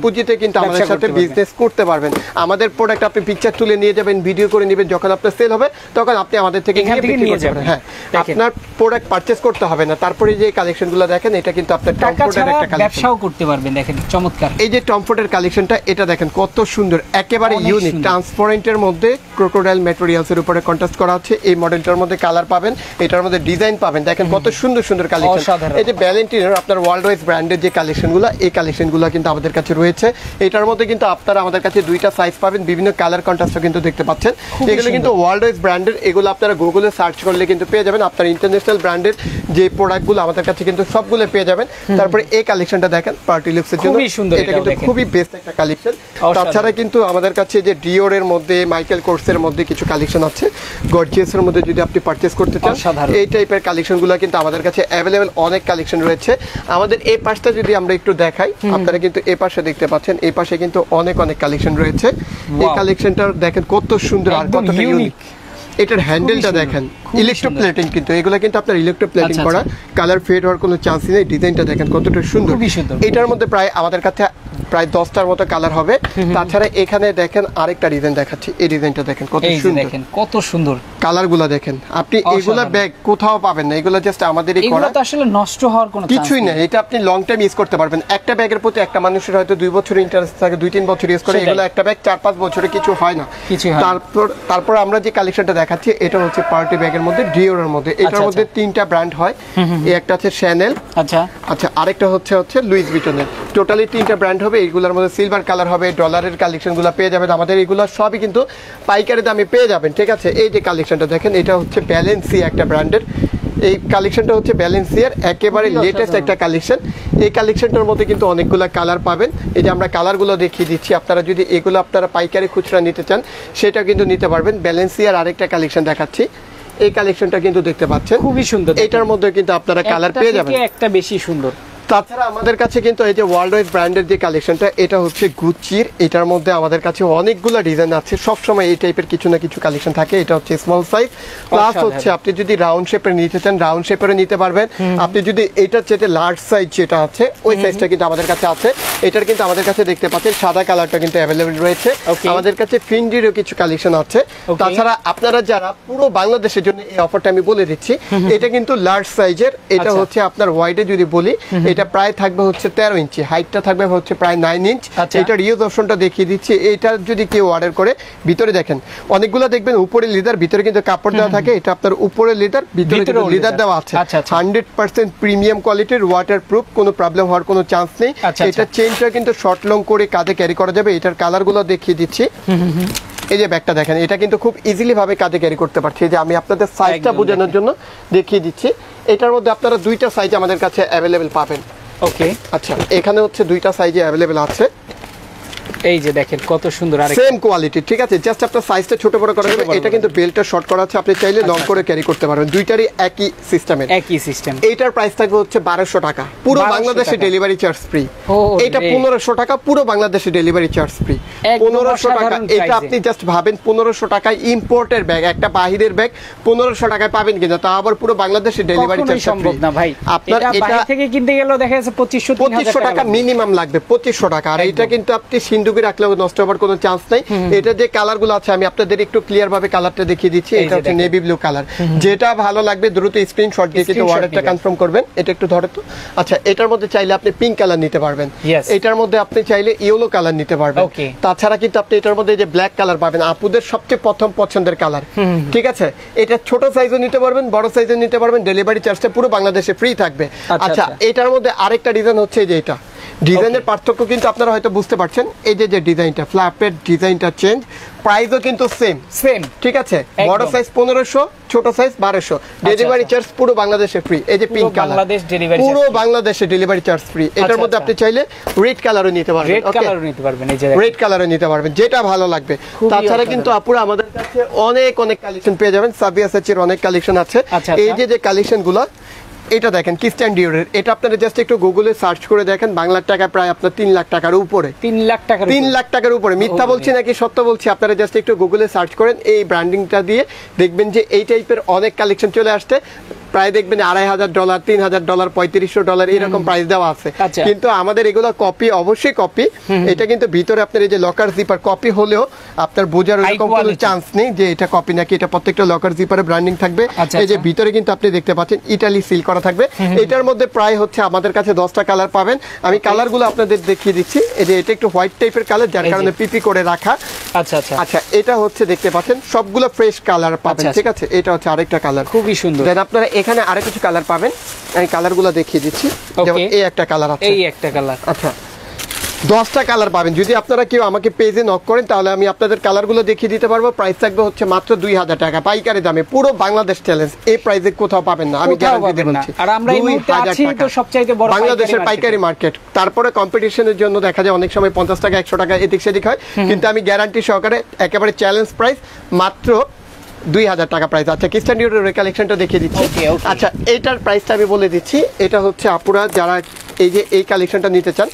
পুঁজিতে কিন্তু আমাদের সাথে বিজনেস করতে পারবেন। আমাদের প্রোডাক্ট আপনি পিকচার তুলে নিয়ে যাবেন, ভিডিও করে নেবেন, যখন আপনার সেল হবে তখন আপনি আমাদের থেকে নিয়ে যাবেন। হ্যাঁ, আপনার প্রোডাক্ট পারচেজ করতে হবে না। তারপরে যে কালেকশনগুলো দেখেন, এটা কিন্তু আপনার টম ফোর্ডের একটা কালেকশন, ব্যবসাও করতে পারবেন। দেখেন চমৎকার এই যে টম ফোর্ডের কালেকশনটা, এটা দেখেন কত সুন্দর, একেবারে ইউনিক, ট্রান্সপারেন্টের মধ্যে ক্রোকোডাইল ম্যাটেরিয়ালস এর উপরে কন্ট্রাস্ট করা আছে। এই মডেলটার মধ্যে কালার পাবেন, এটার মধ্যে ডিজাইন পাবেন, দেখেন কত সুন্দর সুন্দর কালেকশন। এই যে ভ্যালেন্টিনোর আপনার ওয়ার্ল্ড ওয়াইজ ব্র্যান্ডের যে কালেকশনগুলো, এই কালেকশনগুলো কিন্তু আমাদের কাছে রয়েছে। এটার মধ্যে কিন্তু আপনারা আমাদের কাছে দুইটা সাইজ পাবেন, বিভিন্ন কালার কন্ট্রাস্টও কিন্তু দেখতে পাচ্ছেন। এগুলো কিন্তু ওয়ার্ল্ড ওয়াইজ ব্র্যান্ডের, এগুলো আপনারা গুগলে সার্চ করলে কিন্তু পেয়ে যাবেন। আপনার ইন্টারন্যাশনাল ব্র্যান্ডের যে প্রোডাক্টগুলো আমাদের কাছে কিন্তু সবগুলো পেয়ে যাবেন। তারপরে এই কালেকশনটা দেখেন পার্টি লুকসের জন্য, এটা কিন্তু খুবই বেস্ট একটা কালেকশন। তাছাড়া কিন্তু আমাদের কাছে যে ডিওরের মধ্যে, মাইকেল কোর্সের মধ্যে কিছু কালেকশন আছে, গর্জিয়াসের মধ্যে যদি আপনি পারচেজ করতে চান, এই টাইপের কালেকশনগুলো কিন্তু আমাদের কাছে অ্যাভেলেবেল অনেক কালেকশন রয়েছে। আমাদের এই পাশটা যদি আমরা একটু দেখাই, আপনারা কিন্তু এই পাশে দেখতে পাচ্ছেন, এই পাশে কিন্তু অনেক কালেকশন রয়েছে। এই কালেকশনটা দেখেন কত সুন্দর আর কতটা ইউনিক। এটার হ্যান্ডেলটা দেখেন ইলেকট্রোপ্লেটিং, কিন্তু এগুলো কিন্তু আপনার ইলেকট্রোপ্লেটিং করা, কালার ফেড হওয়ার কোনো চান্সই নেই। ডিজাইনটা দেখেন কতটা সুন্দর। এটার মধ্যে প্রায় আমাদের কাছে প্রায় 10টার মতো কালার হবে। তাছাড়া এখানে দেখেন আরেকটা ডিজাইন দেখাচ্ছি, এই ডিজাইনটা দেখেন কত সুন্দর, দেখেন কত সুন্দর কালারগুলো দেখেন। আপনি এগুলা ব্যাগ কোথাও পাবেন না, এগুলো জাস্ট আমাদেরই করা, এগুলো তো আসলে নষ্ট হওয়ার কোনো কিছুই না। এটা আপনি লং টাইম ইউজ করতে পারবেন। একটা ব্যাগের প্রতি একটা মানুষের হয়তো 2 বছর ইন্টারেস্ট থাকে, 2-3 বছর ইউজ করে, এগুলো একটা ব্যাগ 4-5 বছরে কিছু হয় না। তারপর আমরা যে কালেকশনটা দেখাচ্ছি, এটা হচ্ছে পার্টি ব্যাগের মধ্যে, ডিওরের মধ্যে। এটার মধ্যে 3টা ব্র্যান্ড হয়, এই একটা আছে শ্যানেল, আচ্ছা আরেকটা হচ্ছে লুইস ভিটনের। টোটালি 3টা ব্র্যান্ড হবে। এইগুলোর মধ্যে সিলভার কালার হবে, ডলারের কালেকশনগুলো পেয়ে যাবেন। আমাদের এগুলো সবই কিন্তু পাইকারি দামে পেয়ে যাবেন, ঠিক আছে। এই যে কালেকশনটা দেখেন, এটা হচ্ছে ব্যালেন্সিয়া একটা ব্র্যান্ডের। এই কালেকশনটা হচ্ছে ব্যালেন্সিয়ার একেবারে লেটেস্ট একটা কালেকশন। এই কালেকশনটার মধ্যে কিন্তু অনেকগুলো কালার পাবেন। এই যে আমরা কালারগুলো দেখিয়ে দিচ্ছি, আপনারা যদি এগুলো আপনারা পাইকারি খুচরা নিতে চান, সেটা কিন্তু নিতে পারবেন। ব্যালেন্সিয়ার আরেকটা কালেকশন দেখাচ্ছি, এই কালেকশনটা কিন্তু দেখতে পাচ্ছেন খুবই সুন্দর। এটার মধ্যে কিন্তু আপনারা কালার পেয়ে যাবেন, একটা বেশি সুন্দর। তাছাড়া আমাদের কাছে কিন্তু এই যে ওয়ার্ল্ড ওয়াইজ ব্র্যান্ডের যে কালেকশনটা, এটা হচ্ছে গুচির। এটার মধ্যে আমাদের কাছে অনেকগুলো ডিজাইন আছে, সবসময় এই টাইপের কিছু না কিছু কালেকশন থাকে। এটা হচ্ছে স্মল সাইজ, প্লাস হচ্ছে আপনি যদি রাউন্ড শেপের নিতে চান, রাউন্ড শেপেরও নিতে পারবেন। আপনি যদি এটার চেয়ে লার্জ সাইজ যেটা আছে, ওই সাইজটা কিন্তু আমাদের কাছে আছে। এটার কিন্তু আমাদের কাছে দেখতে পাচ্ছেন সাদা কালারটা কিন্তু অ্যাভেলেবেল রয়েছে। আমাদের কাছে ফিন্ডিরও কিছু কালেকশন আছে। তাছাড়া আপনারা যারা পুরো বাংলাদেশের জন্য এই অফারটা আমি বলে দিচ্ছি, এটা কিন্তু লার্জ সাইজের। এটা হচ্ছে আপনার ওয়াইডে যদি বলি, এটা প্রায় থাকবে হচ্ছে 13 ইঞ্চি, হাইটটা থাকবে হচ্ছে প্রায় 9 ইঞ্চ। এটার ইউজ অপশনটা দেখিয়ে দিচ্ছি। এটা যদি কেউ অর্ডার করে, ভিতরে দেখেন অনেকগুলো দেখবেন উপরে লেদার, ভিতরে কিন্তু কাপড় দেওয়া থাকে। এটা আপনার উপরে লেদার, ভিতরে লেদার দেওয়া আছে। 100% প্রিমিয়াম কোয়ালিটির, ওয়াটার প্রুফ, কোনো প্রবলেম হওয়ার কোনো চান্স নেই। এটা চেইনটা কিন্তু শর্ট লং করে কাঁধে ক্যারি করা যাবে। এটার কালারগুলো দেখিয়ে দিচ্ছি। এই যে ব্যাগটা দেখেন, এটা কিন্তু খুব ইজিলি ভাবে কাঁধে ক্যারি করতে পারছি। যে আমি আপনাদের সাইজটা বোঝানোর জন্য দেখিয়ে দিচ্ছি। এটার মধ্যে আপনারা 2টা সাইজ আমাদের কাছে অ্যাভেলেবেল পাবেন। ওকে, আচ্ছা, এখানে হচ্ছে 2টা সাইজে অ্যাভেলেবেল আছে। এই যে দেখেন কত সুন্দর, আর সেম কোয়ালিটি, ঠিক আছে। জাস্ট আপনার সাইজটা ছোট বড় করা যাবে। এটা কিন্তু বেল্টটা শর্ট করা আছে, আপনি চাইলে লং করে ক্যারি করতে পারবেন। দুইটারই একই সিস্টেম। এইটার প্রাইস থাকবে হচ্ছে 1200 টাকা, পুরো বাংলাদেশে ডেলিভারি চার্জ ফ্রি। এটা 1500 টাকা, পুরো বাংলাদেশে ডেলিভারি চার্জ ফ্রি। 1500 টাকা। এটা আপনি জাস্ট ভাবেন 1500 টাকায় ইম্পোর্টের ব্যাগ, একটা বাহিরের ব্যাগ 1500 টাকায় পাবেন কিনা, তা আবার পুরো বাংলাদেশে ডেলিভারি চার্জ সম্ভব না ভাই। আপনার এটা থেকে কিনতে গেলেও দেখা যাচ্ছে 2500 টাকা মিনিমাম লাগবে, 2500 টাকা। আর এটা কিন্তু আপনি সিন্ধুকে রাখলেও নষ্ট হওয়ার কোনো চান্স নাই। এটা যে কালারগুলো আছে, আমি আপনাদের একটু ক্লিয়ার ভাবে কালারটা দেখিয়ে দিচ্ছি। এটা হচ্ছে নেভি ব্লু কালার। যেটা ভালো লাগবে দ্রুত স্ক্রিনশট দিয়ে কিন্তু অর্ডারটা কনফার্ম করবেন। এটা একটু ধরে তো। আচ্ছা, এটার মধ্যে চাইলে আপনি পিঙ্ক কালার নিতে পারবেন, এটার মধ্যে আপনি চাইলে ইয়েলো কালার নিতে পারবেন। তাছাড়া কিন্তু আপনি এটার মধ্যে যে ব্ল্যাক কালার পাবেন, আপুদের সবচেয়ে প্রথম পছন্দের কালার, ঠিক আছে। এটা ছোট সাইজও নিতে পারবেন, বড় সাইজও নিতে পারবেন। ডেলিভারি চার্জটা পুরো বাংলাদেশে ফ্রি থাকবে। আচ্ছা, এটার মধ্যে আরেকটা ডিজাইন হচ্ছে যে এটা ডিজাইনের পার্থক্য কিন্তু আপনারা হয়তো বুঝতে পারছেন। এই যে ডিজাইনটা, ফ্ল্যাপের ডিজাইনটা চেঞ্জ, প্রাইসও কিন্তু সেম, ঠিক আছে। বড় সাইজ 1500, ছোট সাইজ 1200। ডেলিভারি চার্জ পুরো বাংলাদেশে ফ্রি। এই যে পিঙ্ক কালার, পুরো বাংলাদেশে ডেলিভারি চার্জ ফ্রি। এটার মধ্যে আপনি চাইলে রেড কালারও নিতে পারবেন, রেড কালারও নিতে পারবেন, যেটা ভালো লাগবে। তাছাড়া কিন্তু আপুরা আমাদের কাছে অনেক কালেকশন পেয়ে যাবেন। সাবিয়া সাচির অনেক কালেকশন আছে। এই যে কালেকশনগুলো, এটা দেখেন ক্রিস্টিয়ান ডিওরের, এটা আপনারা জাস্ট একটু গুগলে সার্চ করে দেখেন, বাংলার টাকা প্রায় আপনার 3 লাখ টাকার উপরে। 3 লাখ টাকা, 3 লাখ টাকার উপরে। মিথ্যা বলছি নাকি সত্য বলছি, আপনারা জাস্ট একটু গুগলে সার্চ করেন এই ব্র্যান্ডিংটা দিয়ে, দেখবেন যে এই টাইপের অনেক কালেকশন চলে আসছে। প্রায় দেখবেন $2,500, $3,000, $3,500 এরকম প্রাইস দেওয়া আছে। কিন্তু আমাদের এগুলো কপি, অবশ্যই কপি। এটা কিন্তু ভিতরে আপনার এই যে লকার জিপার, কপি হলেও আপনার বোঝার এরকম কোনো চান্স নেই যে এটা কপি নাকি। এটা প্রত্যেকটা লকার জিপারে ব্র্যান্ডিং থাকবে। এই যে ভিতরে কিন্তু আপনি দেখতে পাচ্ছেন ইটালি সিল করা থাকবে। এটার মধ্যে প্রায় হচ্ছে আমাদের কাছে 10টা কালার পাবেন। আমি কালারগুলো আপনাদের দেখিয়ে দিচ্ছি। এই যে এটা একটু হোয়াইট টাইপের কালার, যার কারণে পিপি করে রাখা। আচ্ছা, এটা হচ্ছে দেখতে পাচ্ছেন সবগুলো ফ্রেশ কালার পাবেন, ঠিক আছে। এটা হচ্ছে আরেকটা কালার, খুবই সুন্দর। দেন আপনারা এখানে আরো কিছু কালার পাবেন, আমি কালারগুলো দেখিয়ে দিচ্ছি। যেমন এই একটা কালার আছে, এই একটা কালার। আচ্ছা, 10টা কালার পাবেন। যদি আপনারা কেউ আমাকে পেজে নক করেন তাহলে আমি আপনাদের কালারগুলো দেখিয়ে দিতে পারবো। প্রাইস থাকবে হচ্ছে মাত্র 2000 টাকা পাইকারি দামে, পুরো বাংলাদেশ চ্যালেঞ্জ। এই প্রাইসে কোথাও পাবেন না, আমি গ্যারান্টি দিয়ে বলছি। আর আমরা এই মুহূর্তে আছি তো সবচাইতে বড় বাংলাদেশের পাইকারি মার্কেট। তারপরে কম্পিটিশনের জন্য দেখা যায় অনেক সময় 50 টাকা 100 টাকা এদিক সেদিক হয়, কিন্তু আমি গ্যারান্টি সহকারে একেবারে চ্যালেঞ্জ প্রাইস মাত্র 2000 টাকা প্রাইস। আচ্ছা, ক্রিস্টিয়ান ডিওরের কালেকশনটা দেখিয়ে দিচ্ছি। আচ্ছা, এইটার প্রাইসটা আমি বলে দিচ্ছি। এটা হচ্ছে আপুরা যারা এই যে এই কালেকশনটা নিতে চান,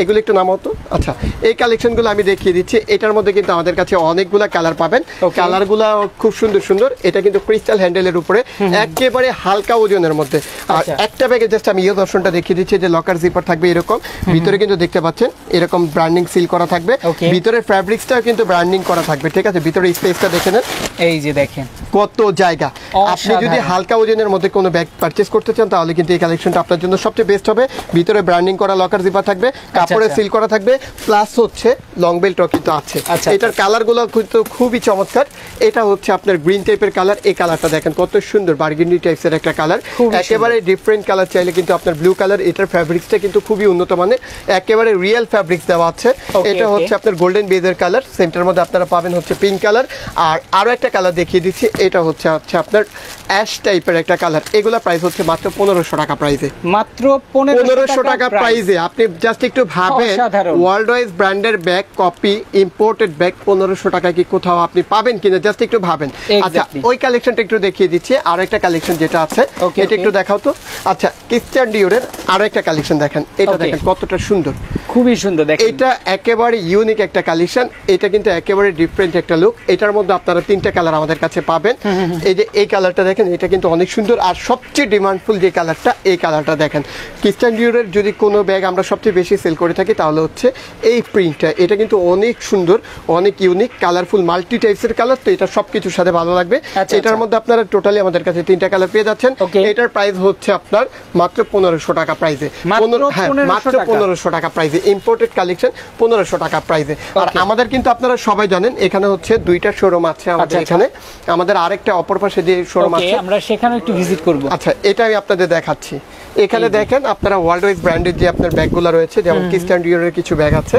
এগুলো একটু নাম হতো। আচ্ছা, এই কালেকশনগুলো আমি দেখিয়ে দিচ্ছি। এটার মধ্যে কিন্তু আমাদের কাছে অনেকগুলা কালার পাবেন, কালারগুলো খুব সুন্দর সুন্দর। এটা কিন্তু ক্রিস্টাল হ্যান্ডেলের উপরে, একেবারে হালকা ওজনের মধ্যে। আর একটা ব্যাগে জাস্ট আমি এই দর্শনটা দেখিয়ে দিচ্ছি যে লকার জিপার থাকবে এরকম, ভিতরে কিন্তু দেখতে পাচ্ছেন এরকম ব্র্যান্ডিং সিল করা থাকবে। ভিতরে ফ্যাব্রিক্সটাও কিন্তু ব্র্যান্ডিং করা থাকবে, ঠিক আছে। ভিতরে স্পেসটা দেখে নেন, এই যে দেখেন কত জায়গা। আপনি যদি হালকা ওজনের মধ্যে কোনো ব্যাগ পারচেজ করতে চান তাহলে কিন্তু এই কালেকশনটা আপনার জন্য সবচেয়ে বেস্ট হবে। ভিতরে ব্র্যান্ডিং করা লকার জিপার থাকবে, কাপড়ে সিল করা থাকবে, প্লাস হচ্ছে লং বেল্টও কিন্তু আছে। এটার কালারগুলো কিন্তু খুবই চমৎকার। এটা হচ্ছে আপনার গ্রিন টাইপের কালার। এই কালারটা দেখেন কত সুন্দর, বার্গেন্ডি টাইপের একটা কালার, একেবারে ডিফারেন্ট কালার। চাইলে কিন্তু আপনার ব্লু কালার। এটার ফ্যাব্রিক্সটা কিন্তু খুবই উন্নত মানের, একেবারে রিয়েল ফ্যাব্রিক্স দেওয়া আছে। এটা হচ্ছে আপনার গোল্ডেন বেজের কালার, সেন্টার মধ্যে আপনারা পাবেন হচ্ছে পিঙ্ক কালার। আর আরো একটা কালার দেখিয়ে দিচ্ছি, এটা হচ্ছে আপনার অ্যাশ টাইপের একটা কালার। এগুলা প্রাইস হচ্ছে মাত্র 1500 টাকা প্রাইসে, মাত্র 1500 টাকা প্রাইসে। আপনি জাস্ট একটু ভাবেন, ওয়ার্ল্ড ওয়াইজ ব্র্যান্ডের ব্যাগ, কপি ইম্পোর্টেড ব্যাগ 1500 টাকা কি কোথাও আপনি পাবেন কিনা, জাস্ট একটু ভাবেন। আচ্ছা, ওই কালেকশনটা একটু দেখিয়ে দিচ্ছি। আর একটা কালেকশন যেটা আছে এটা একটু দেখাও তো। আচ্ছা, ক্রিস্টিয়ান ডিওরের আরো একটা কালেকশন দেখেন, এটা দেখেন কতটা সুন্দর, খুবই সুন্দর। দেখেন এটা একেবারে ইউনিক একটা কালেকশন, এটা কিন্তু একেবারে ডিফারেন্ট একটা লুক। এটার মধ্যে আপনারা 3টা কালার আমাদের কাছে পাবেন। এই যে এই কালারটা দেখেন, এটা কিন্তু অনেক সুন্দর। আর সবচেয়ে ডিমান্ডফুল যে কালারটা, এই কালারটা দেখেন। ক্রিস্টিয়ান ডিওরের যদি কোনো ব্যাগ আমরা সবচেয়ে বেশি সেল করে থাকি তাহলে হচ্ছে এই প্রিন্টটা। এটা কিন্তু অনেক সুন্দর, অনেক ইউনিক, কালারফুল, মাল্টি টাইপসের কালার। তো এটা সবকিছুর সাথে ভালো লাগবে। এটার মধ্যে আপনারা টোটালি আমাদের কাছে 3টা কালার পেয়ে যাচ্ছেন। এটার প্রাইস হচ্ছে আপনার মাত্র 1500 টাকা প্রাইসে, মাত্র 1500 টাকা প্রাইসে। ইম্পোর্টেড কালেকশন 1500 টাকা প্রাইসে। আর আমাদের কিন্তু আপনারা সবাই জানেন এখানে হচ্ছে 2টা শোরুম আছে আমাদের এখানে। আমাদের আরেকটা অপর পাশে যে শোরুম আছে, আমরা সেখানে একটু ভিজিট করব। আচ্ছা, এটা আমি আপনাদের দেখাচ্ছি। এখানে দেখেন আপনারা ওয়ার্ল্ড ওয়াইজ ব্র্যান্ডের যে আপনার ব্যাগগুলো রয়েছে, যেমন ক্রিস্টিয়ান ডিওরের কিছু ব্যাগ আছে।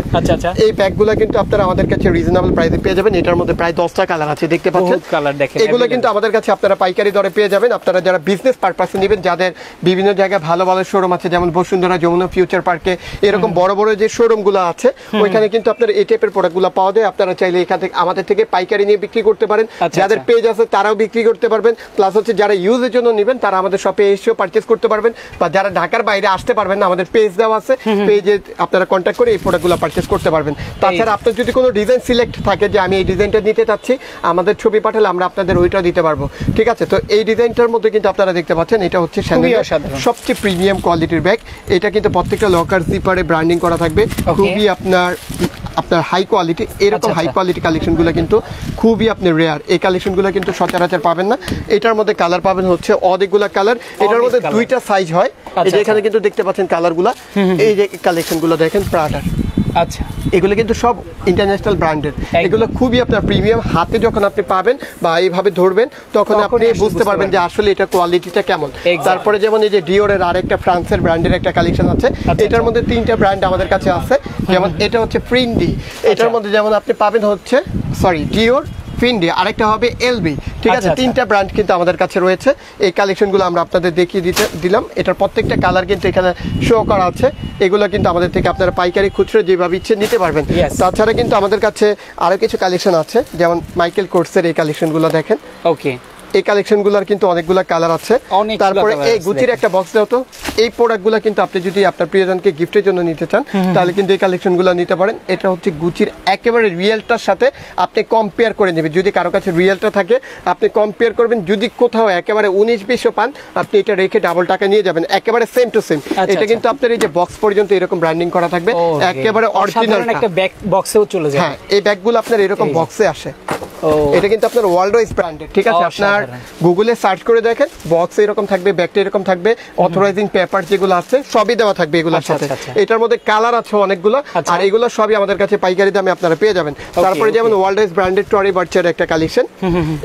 এই ব্যাগগুলো কিন্তু আপনারা আমাদের কাছে রিজনেবল প্রাইসে পেয়ে যাবেন। এটার মধ্যে প্রায় 10টা কালার আছে, দেখতে পাচ্ছেন। এগুলো কিন্তু আমাদের কাছে আপনারা পাইকারি দরে পেয়ে যাবেন। আপনারা যারা বিজনেস পারপাসে নেবেন, যাদের বিভিন্ন জায়গায় ভালো ভালো শোরুম আছে, যেমন বসুন্ধরা, যমুনা ফিউচার পার্কে, এরকম বড় বড় যে শোরুমগুলো আছে, ওইখানে কিন্তু আপনার এই টাইপের প্রোডাক্টগুলো পাওয়া যায়। আপনারা চাইলে এখান থেকে আমাদের থেকে পাইকারি নিয়ে বিক্রি করতে পারেন। যাদের পেজ আছে তারাও বিক্রি করতে পারবেন। প্লাস হচ্ছে যারা ইউজের জন্য নেবেন তারা আমাদের শপে এসেও পারচেজ করতে পারবেন। বা যারা ঢাকার বাইরে আসতে পারবেন না, আমাদের পেজ দেওয়া আছে, পেজে আপনারা কন্ট্যাক্ট করে এই প্রোডাক্টগুলো পারচেজ করতে পারবেন। তাছাড়া আপনার যদি কোনো ডিজাইন সিলেক্ট থাকে যে আমি এই ডিজাইনটা নিতে চাচ্ছি, আমাদের ছবি পাঠালে আমরা আপনাদের ওইটাও দিতে পারবো, ঠিক আছে। তো এই ডিজাইনটার মধ্যে কিন্তু আপনারা দেখতে পাচ্ছেন এটা হচ্ছে সবচেয়ে প্রিমিয়াম কোয়ালিটির ব্যাগ। এটা কিন্তু প্রত্যেকটা লকার জিপারে ব্র্যান্ডিং করা থাকবে, খুবই আপনার হাই কোয়ালিটি। এরকম হাই কোয়ালিটি কালেকশনগুলো কিন্তু খুবই আপনি রেয়ার। এই কালেকশনগুলো কিন্তু সচরাচর পাবেন না। এটার মধ্যে কালার পাবেন হচ্ছে অনেকগুলো কালার। এটার মধ্যে 2টা সাইজ হয়। এই যে এখানে কিন্তু দেখতে পাচ্ছেন কালারগুলো। এই যে কালেকশনগুলো দেখেন প্রাডার। আচ্ছা, এগুলো কিন্তু সব ইন্টারন্যাশনাল ব্র্যান্ডের। এগুলো খুবই আপনার প্রিমিয়াম। হাতে যখন আপনি পাবেন বা এইভাবে ধরবেন তখন আপনি বুঝতে পারবেন যে আসলে এটা কোয়ালিটিটা কেমন। তারপরে যেমন এই যে ডিওরের আরেকটা ফ্রান্সের ব্র্যান্ডের একটা কালেকশন আছে। এটার মধ্যে 3টা ব্র্যান্ড আমাদের কাছে আছে। যেমন এটা হচ্ছে ফ্রিন্ডি। এটার মধ্যে যেমন আপনি পাবেন হচ্ছে ডিওর, ফিন্ডি, আরেকটা হবে এলবি, ঠিক আছে। 3টা ব্র্যান্ড কিন্তু আমাদের কাছে রয়েছে। এই কালেকশনগুলো আমরা আপনাদের দেখিয়ে দিলাম। এটার প্রত্যেকটা কালার কিন্তু এখানে শো করা আছে। এগুলো কিন্তু আমাদের থেকে আপনারা পাইকারি, খুচরো যেভাবে ইচ্ছে নিতে পারবেন। তাছাড়া কিন্তু আমাদের কাছে আরো কিছু কালেকশন আছে, যেমন মাইকেল কোর্সের এই কালেকশনগুলো দেখেন। এই কালেকশনগুলোর কিন্তু অনেকগুলো কালার আছে। তারপরে এই গুচির একটা বক্স দাও তো। এই প্রোডাক্টগুলো কিন্তু আপনি যদি আপনার প্রিয়জনকে গিফটের জন্য নিতে চান তাহলে কিন্তু এই কালেকশনগুলো নিতে পারেন। এটা হচ্ছে গুচির একেবারে রিয়েলটার সাথে আপনি কম্পেয়ার করে নেবেন। যদি কারো কাছে রিয়েলটা থাকে আপনি কম্পেয়ার করবেন, যদি কোথাও একেবারে 19-20 পান আপনি এটা রেখে ডাবল টাকা নিয়ে যাবেন, একেবারে সেম টু সেম। এটা কিন্তু আপনার এই যে বক্স পর্যন্ত এরকম ব্র্যান্ডিং করা থাকবে, একেবারে অরিজিনাল একটা ব্যাগ বক্সেও চলে যায়। হ্যাঁ, এই ব্যাগগুলো আপনার এরকম বক্সে আসে। এটা কিন্তু আপনার ওয়ার্ল্ড ওয়াইজ ব্র্যান্ডেড, ঠিক আছে? আপনার গুগলে সার্চ করে দেখেন, বক্স এরকম থাকবে, ব্যাগটা এরকম থাকবে, অথরাইজিং পেপার যেগুলো আছে সবই দেওয়া থাকবে এগুলোর সাথে। এটার মধ্যে কালার আছে অনেকগুলো, আর এগুলো সবই আমাদের কাছে পাইকারি দামে আপনারা পেয়ে যাবেন। তারপরে যেমন ওয়ার্ল্ড ওয়াইজ ব্র্যান্ডেড টরি বার্চের একটা কালেকশন,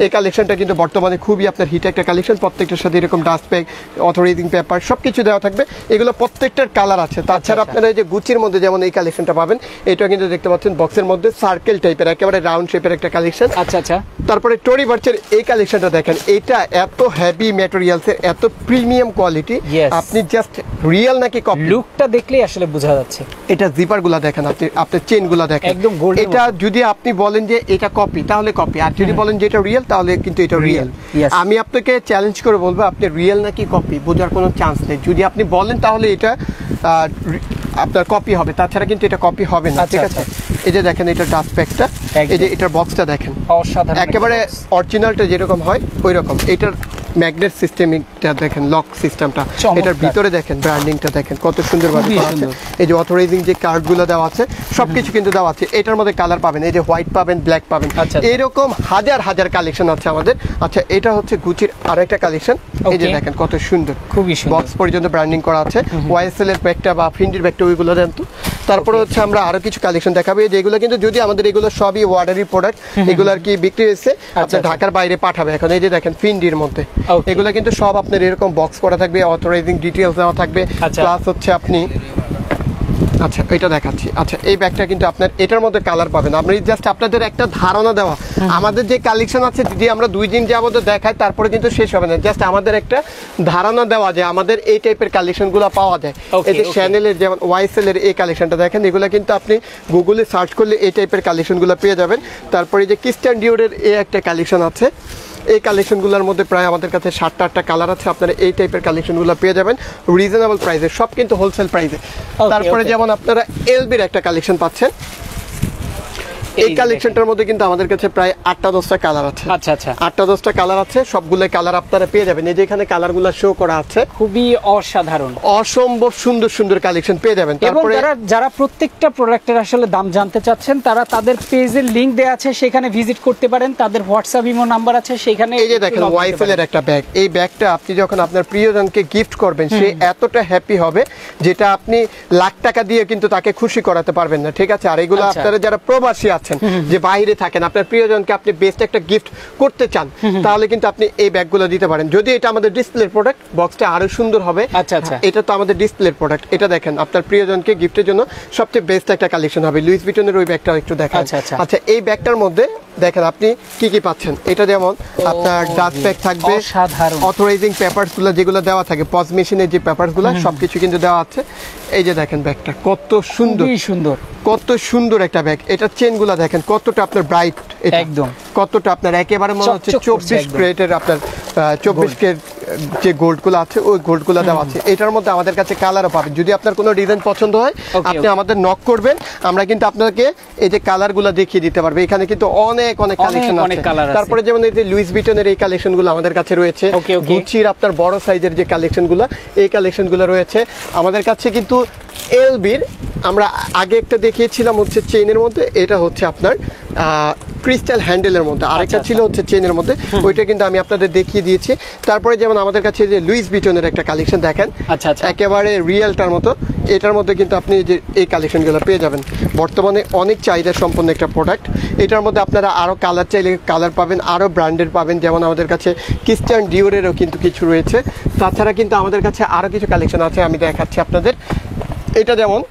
এই কালেকশনটা কিন্তু বর্তমানে খুবই আপনার হিট একটা কালেকশন। প্রত্যেকটার সাথে এরকম ডাস্ট ব্যাগ, অথরাইজিং পেপার সবকিছু দেওয়া থাকবে। এগুলো প্রত্যেকটার কালার আছে। তাছাড়া আপনারা এই যে গুচির মধ্যে যেমন এই কালেকশনটা পাবেন, এটা কিন্তু দেখতে পাচ্ছেন বক্সের মধ্যে সার্কেল টাইপের একেবারে রাউন্ড শেপের একটা কালেকশন। আচ্ছা আচ্ছা। তারপরে টরি বার্চের এই কালেকশনটা দেখেন, এটা এত হেভি ম্যাটেরিয়ালসের, এত প্রিমিয়াম কোয়ালিটি, আপনি জাস্ট রিয়েল নাকি কপি লুকটা দেখলেই আসলে বোঝা যাচ্ছে। এটা জিপার গুলা দেখেন, আপনি আপনার চেন গুলা দেখেন একদম গোল্ড। এটা যদি আপনি বলেন যে এটা কপি তাহলে কপি, আর যদি বলেন যে এটা রিয়েল তাহলে কিন্তু এটা রিয়েল। আমি আপনাকে চ্যালেঞ্জ করে বলবো আপনি রিয়েল নাকি কপি বোঝার কোনো চান্স নেই। যদি আপনি বলেন তাহলে এটা আপনার কপি হবে, তাছাড়া কিন্তু এটা কপি হবে না, ঠিক আছে? এই যে দেখেন এটা ডাস্ট ব্যাগটা, এই যে এটার বক্সটা দেখেন, একেবারে অরিজিনালটা যেরকম হয় ওই রকম। এটার ম্যাগনেট সিস্টেমটা দেখেন, লক সিস্টেমটা, এটার ভিতরে দেখেন ব্র্যান্ডিংটা দেখেন কত সুন্দরভাবে করা আছে। এই যে অথরাইজিং যে কার্ডগুলো দেওয়া আছে সবকিছু কিন্তু দেওয়া আছে। এটার মধ্যে কালার পাবেন, এই যে হোয়াইট পাবেন, ব্ল্যাক পাবেন, এরকম হাজার হাজার কালেকশন আছে আমাদের। আচ্ছা, এটা হচ্ছে গুচির আরেকটা কালেকশন। এই যে দেখেন কত সুন্দর, খুবই সুন্দর, বক্স পর্যন্ত ব্র্যান্ডিং করা আছে। ওয়াইএসএল এর ব্যাগটা বা ফিন্ডির ব্যাগটা ওইগুলো দেন তো। তারপরে হচ্ছে আমরা আরো কিছু কালেকশন দেখাবো, যেগুলো কিন্তু যদি আমাদের এগুলো সবই ওয়ার্ডারি প্রোডাক্ট, এগুলো আর কি বিক্রি হয়েছে আপনার ঢাকার বাইরে পাঠাবে এখন। এই যে দেখেন ফিন্ডির মধ্যে এগুলো কিন্তু সব আপনার এরকম বক্স করা থাকবে, অথরাইজিং ডিটেইলস দেওয়া থাকবে, প্লাস হচ্ছে আপনি আচ্ছা এটা দেখাচ্ছি। আচ্ছা, এই ব্যাগটা কিন্তু আপনার এটার মধ্যে কালার পাবেন। আপনি জাস্ট আপনাদের একটা ধারণা দেওয়া, আমাদের যে কালেকশন আছে যদি আমরা 2 দিন যাবত দেখাই তারপরে কিন্তু শেষ হবে না। জাস্ট আমাদের একটা ধারণা দেওয়া যে আমাদের এই টাইপের কালেকশনগুলো পাওয়া যায়। এই যে চ্যানেলের যেমন ওয়াইএসএল এর এই কালেকশনটা দেখেন, এগুলো কিন্তু আপনি গুগলে সার্চ করলে এই টাইপের কালেকশনগুলো পেয়ে যাবেন। তারপরে যে ক্রিস্টিয়ান ডিওরের এই একটা কালেকশন আছে, এই কালেকশনগুলোর মধ্যে প্রায় আমাদের কাছে 7-8টা কালার আছে। আপনারা এই টাইপের কালেকশনগুলো পেয়ে যাবেন রিজনেবল প্রাইসে, সব কিন্তু হোলসেল প্রাইসে। তারপরে যেমন আপনারা এলবির একটা কালেকশন পাচ্ছেন, এই কালেকশনটার মধ্যে কিন্তু আমাদের কাছে প্রায় 8টা-10টা কালার আছে। আচ্ছা আচ্ছা, 8টা-10টা কালার আছে, সবগুলো কালার আপনারা পেয়ে যাবেন। এই যে এখানে কালারগুলো শো করা আছে, খুবই অসাধারণ, অসম্ভব সুন্দর সুন্দর কালেকশন পেয়ে যাবেন। তারপরে যারা প্রত্যেকটা প্রোডাক্টের আসলে দাম জানতে চাচ্ছেন তারা তাদের পেজের লিংক দেয়া আছে, সেখানে ভিজিট করতে পারেন। তাদের হোয়াটসঅ্যাপ ইমো নাম্বার আছে সেখানে। এই যে দেখেন ওয়াইফেল এর একটা ব্যাগ, এই ব্যাগটা আপনি যখন আপনার প্রিয়জনকে গিফট করবেন সে এতটা হ্যাপি হবে যেটা আপনি লাখ টাকা দিয়ে কিন্তু তাকে খুশি করাতে পারবেন না, ঠিক আছে? আর এগুলো আপনারা যারা প্রবাসী আছেন, যে বাইরে থাকেন, আপনার প্রিয়জনকে আপনি বেস্ট একটা গিফট করতে চান, তাহলে কিন্তু আপনি এই ব্যাগগুলো দিতে পারেন। যদি এটা আমাদের ডিসপ্লের প্রোডাক্ট, বক্সটা আরো সুন্দর হবে। আচ্ছা আচ্ছা, এটা তো আমাদের ডিসপ্লের প্রোডাক্ট। এটা দেখেন আপনার প্রিয়জনকে গিফটের জন্য সবচেয়ে বেস্ট একটা কালেকশন হবে। লুইস ভিটনের ওই ব্যাগটা একটু দেখান। আচ্ছা, এই ব্যাগটার মধ্যে দেখেন আপনি কি কি পাচ্ছেন। এটা যেমন আপনার ডাস্ট ব্যাগ থাকবে, অথরাইজিং পেপারসগুলো যেগুলো দেওয়া থাকে, পজ মেশিনের যে পেপারসগুলো সবকিছু কিন্তু দেওয়া আছে। এই যে দেখেন ব্যাগটা কত সুন্দর সুন্দর, কত সুন্দর একটা ব্যাগ। এটা চেনগুলো দেখেন কতটা আপনার ব্রাইট, একদম কতটা আপনার একেবারে মনে হচ্ছে 24 ক্যারেটের, আপনার 24 ক্যারেট যে গোল্ডগুলো আছে ওই গোল্ডগুলো দেওয়া আছে। এটার মধ্যে আমাদের কাছে কালারও পাবেন। যদি আপনার কোনো ডিজাইন পছন্দ হয় আপনি আমাদের নক করবেন, আমরা কিন্তু আপনাকে এই যে কালারগুলো দেখিয়ে দিতে পারবে। এখানে কিন্তু অনেক অনেক কালেকশন আছে। তারপরে যেমন এই যে লুইস ভিটনের এই কালেকশনগুলো আমাদের কাছে রয়েছে, গুচির আপনার বড় সাইজের যে কালেকশনগুলো, এই কালেকশনগুলো রয়েছে আমাদের কাছে। কিন্তু এলবির আমরা আগে একটা দেখিয়েছিলাম হচ্ছে চেইনের মধ্যে, এটা হচ্ছে আপনার ক্রিস্টাল হ্যান্ডেলের মধ্যে, আরেকটা ছিল হচ্ছে চেইনের মধ্যে, ওইটা কিন্তু আমি আপনাদের দেখিয়ে দিয়েছি। তারপরে যেমন আমাদের কাছে যে লুইস ভিটনের একটা কালেকশন দেখেন, একেবারে রিয়েলটার মতো, এটার মধ্যে কিন্তু আপনি যে এই কালেকশনগুলো পেয়ে যাবেন। বর্তমানে অনেক চাহিদা সম্পন্ন একটা প্রোডাক্ট। এটার মধ্যে আপনারা আরও কালার চাইলে কালার পাবেন, আরও ব্র্যান্ডের পাবেন। যেমন আমাদের কাছে ক্রিস্টিয়ান ডিওরেরও কিন্তু কিছু রয়েছে। তাছাড়া কিন্তু আমাদের কাছে আরও কিছু কালেকশন আছে, আমি দেখাচ্ছি আপনাদের। এটা যেমন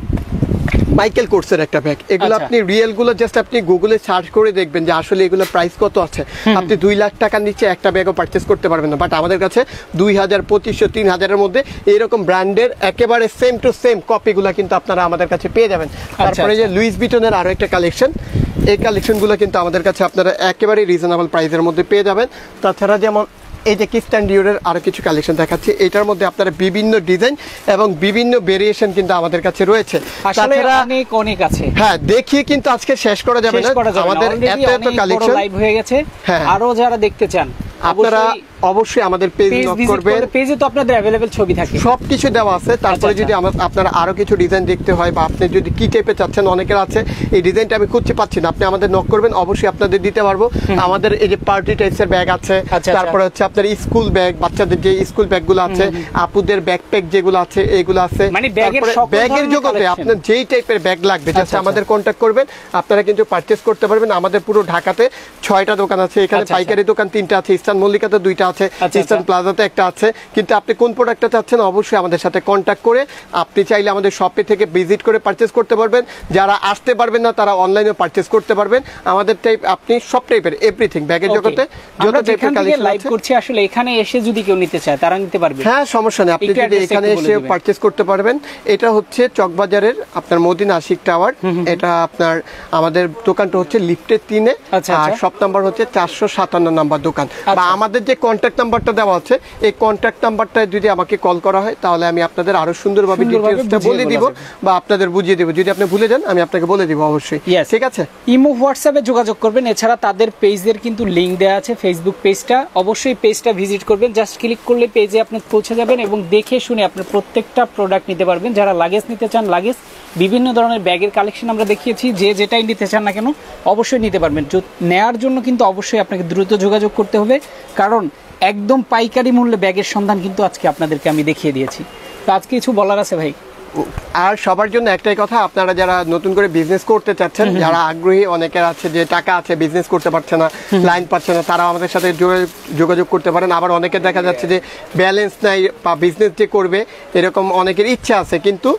মাইকেল কোর্সের একটা ব্যাগ, এগুলো আপনি রিয়েলগুলো জাস্ট আপনি গুগলে সার্চ করে দেখবেন যে আসলে এগুলো প্রাইস কত আছে। আপনি 2 লাখ টাকার নিচে একটা ব্যাগও পারচেস করতে পারবেন না, বাট আমাদের কাছে 2000, 2500, 3000-এর মধ্যে এরকম ব্র্যান্ডের একেবারে সেম টু সেম কপিগুলো কিন্তু আপনারা আমাদের কাছে পেয়ে যাবেন। তারপরে যে লুইস ভিটনের আরও একটা কালেকশন, এই কালেকশনগুলো কিন্তু আমাদের কাছে আপনারা একেবারে রিজনেবল প্রাইসের মধ্যে পেয়ে যাবেন। তাছাড়া যেমন এই যে কিস্টান ডিওরের আরো কিছু কালেকশন দেখাচ্ছি, এটার মধ্যে আপনারা বিভিন্ন ডিজাইন এবং বিভিন্ন ভেরিয়েশন কিন্তু আমাদের কাছে রয়েছে। আসলে অনেক অনেক আছে, হ্যাঁ দেখিয়ে কিন্তু আজকে শেষ করা যাবে না, আমাদের এত এত কালেকশন লাইভ হয়ে গেছে। আরো যারা দেখতে চান আপনারা অবশ্যই আমাদের পেজ নক করবেন, পেজে তো আপনাদের अवेलेबल ছবি থাকে, সবকিছু দেওয়া আছে। তারপরে যদি আপনারা আরো কিছু ডিজাইন দেখতে হয় বা আপনি যদি কি টাইপের চাচ্ছেন, অনেকের আছে এই ডিজাইনটা আমি খুঁজে পাচ্ছি না, আপনি আমাদের নক করবেন, অবশ্যই আপনাদের দিতে পারবো। আমাদের এই যে পার্টি টাইপসের ব্যাগ আছে, তারপরে হচ্ছে আপনার স্কুল ব্যাগ, বাচ্চাদের যে স্কুল ব্যাগগুলো আছে, আপুদের ব্যাকপ্যাক যেগুলো আছে এগুলো আছে, মানে ব্যাগের জগতে আপনার যেই টাইপের ব্যাগ লাগবে জাস্ট আমাদের কন্টাক্ট করবেন, আপনারা কিন্তু পারচেজ করতে পারবেন। আমাদের পুরো ঢাকাতে 6টা দোকান আছে, এখানে পাইকারি দোকান 3টা আছে, ইস্টার্ন মল্লিকাতে 2টা আছে, ইস্টার্ন প্লাজাতে একটা আছে। কিন্তু আপনি কোন প্রোডাক্টটা চাচ্ছেন অবশ্যই আমাদের সাথে কন্ট্যাক্ট করে আপনি চাইলে আমাদের শপে থেকে ভিজিট করে পারচেজ করতে পারবেন। যারা আসতে পারবেন না তারা অনলাইনে পারচেজ করতে পারবেন। আমাদের টাইপ আপনি সব টাইপের এভরিথিং ব্যাগের জগতে যত টাইপের কালেকশন লাইভ করছি, আসলে এখানে এসে যদি কেউ নিতে চায় তারা নিতে পারবে। হ্যাঁ সমস্যা নেই, আপনি যদি এখানে এসে পারচেজ করতে পারবেন। এটা হচ্ছে চকবাজারের আপনার মদিনা আশিক টাওয়ার, এটা আপনার আমাদের দোকানটা হচ্ছে লিফটের 3-এ, আর শপ নাম্বার হচ্ছে 457 নাম্বার দোকান। বা আমাদের যে কন্ট্যাক্ট নাম্বারটা দেওয়া আছে এই কন্ট্যাক্ট নাম্বারটা যদি আমাকে কল করা হয় তাহলে আমি আপনাদের আরো সুন্দরভাবে ডিটেইলসটা বলে দিব বা আপনাদের বুঝিয়ে দেব। যদি আপনি ভুলে যান আমি আপনাকে বলে দিব অবশ্যই, ঠিক আছে? ইমো হোয়াটসঅ্যাপে যোগাযোগ করবেন। এছাড়া তাদের পেজের কিন্তু লিংক দেওয়া আছে, ফেসবুক পেজটা, অবশ্যই পেজটা ভিজিট করবেন। জাস্ট ক্লিক করলে পেজে আপনি পৌঁছে যাবেন এবং দেখে শুনে আপনি প্রত্যেকটা প্রোডাক্ট নিতে পারবেন। যারা লাগেজ নিতে চান, লাগেজ বিভিন্ন ধরনের ব্যাগের কালেকশন আমরা দেখিয়েছি, যে যেটাই নিতে চান না কেন অবশ্যই নিতে পারবেন। নেয়ার জন্য কিন্তু অবশ্যই আপনাকে দ্রুত যোগাযোগ করতে হবে, কারণ একদম পাইকারি মূল্যে ব্যাগের সন্ধান কিন্তু আজকে আপনাদেরকে আমি দেখিয়ে দিয়েছি। তো আজকে কিছু বলার আছে ভাই? আর সবার জন্য একটাই কথা, আপনারা যারা নতুন করে বিজনেস করতে চাচ্ছেন, যারা আগ্রহী, অনেকের আছে যে টাকা আছে বিজনেস করতে পারছে না, লাইন পাচ্ছে না, তারা আমাদের সাথে যোগাযোগ করতে পারেন। আবার অনেকের দেখা যাচ্ছে যে ব্যালেন্স নাই বা বিজনেস যে করবে এরকম অনেকের ইচ্ছা আছে কিন্তু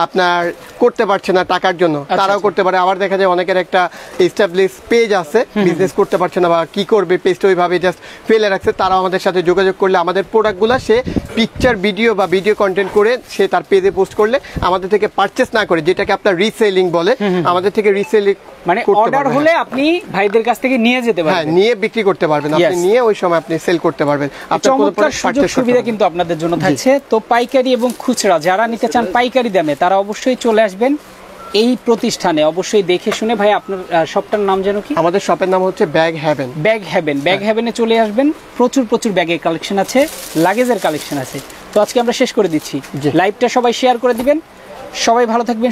আপনার করতে পারছে না টাকার জন্য, তারাও করতে পারে। আবার দেখা যায় অনেকের একটা এস্টাবলিশ পেজ আছে, বিজনেস করতে পারছে না বা কি করবে, পেজটা ওইভাবে জাস্ট ফেলে রাখছে, তারাও আমাদের সাথে যোগাযোগ করলে আমাদের প্রোডাক্টগুলো সে পিকচার ভিডিও বা ভিডিও কন্টেন্ট করে সে তার পেজে পোস্ট করলে আমাদের থেকে পারচেজ না করে, যেটাকে আপনার রিসেলিং বলে, আমাদের থেকে রিসেলিং মানে অর্ডার হলে আপনি ভাইদের কাছ থেকে নিয়ে যেতে পারবেন, হ্যাঁ নিয়ে বিক্রি করতে পারবেন, আপনি নিয়ে ওই সময় আপনি সেল করতে পারবেন। চমৎকার সুযোগ সুবিধা কিন্তু আপনাদের জন্য থাকছে। তো পাইকারি এবং খুচরা যারা নিতে চান পাইকারি দামে, তারা অবশ্যই চলে আসবেন এই প্রতিষ্ঠানে, অবশ্যই দেখে শুনে। ভাই আপনার শপটার নাম যেন কি? আমাদের শপের নাম হচ্ছে bag heaven. Bag heaven, bag হেভেনে চলে আসবেন। প্রচুর প্রচুর ব্যাগের কালেকশন আছে, লাগেজের কালেকশন আছে। তো আজকে আমরা শেষ করে দিচ্ছি, লাইভটা সবাই শেয়ার করে দিবেন। সবাই ভালো থাকবেন।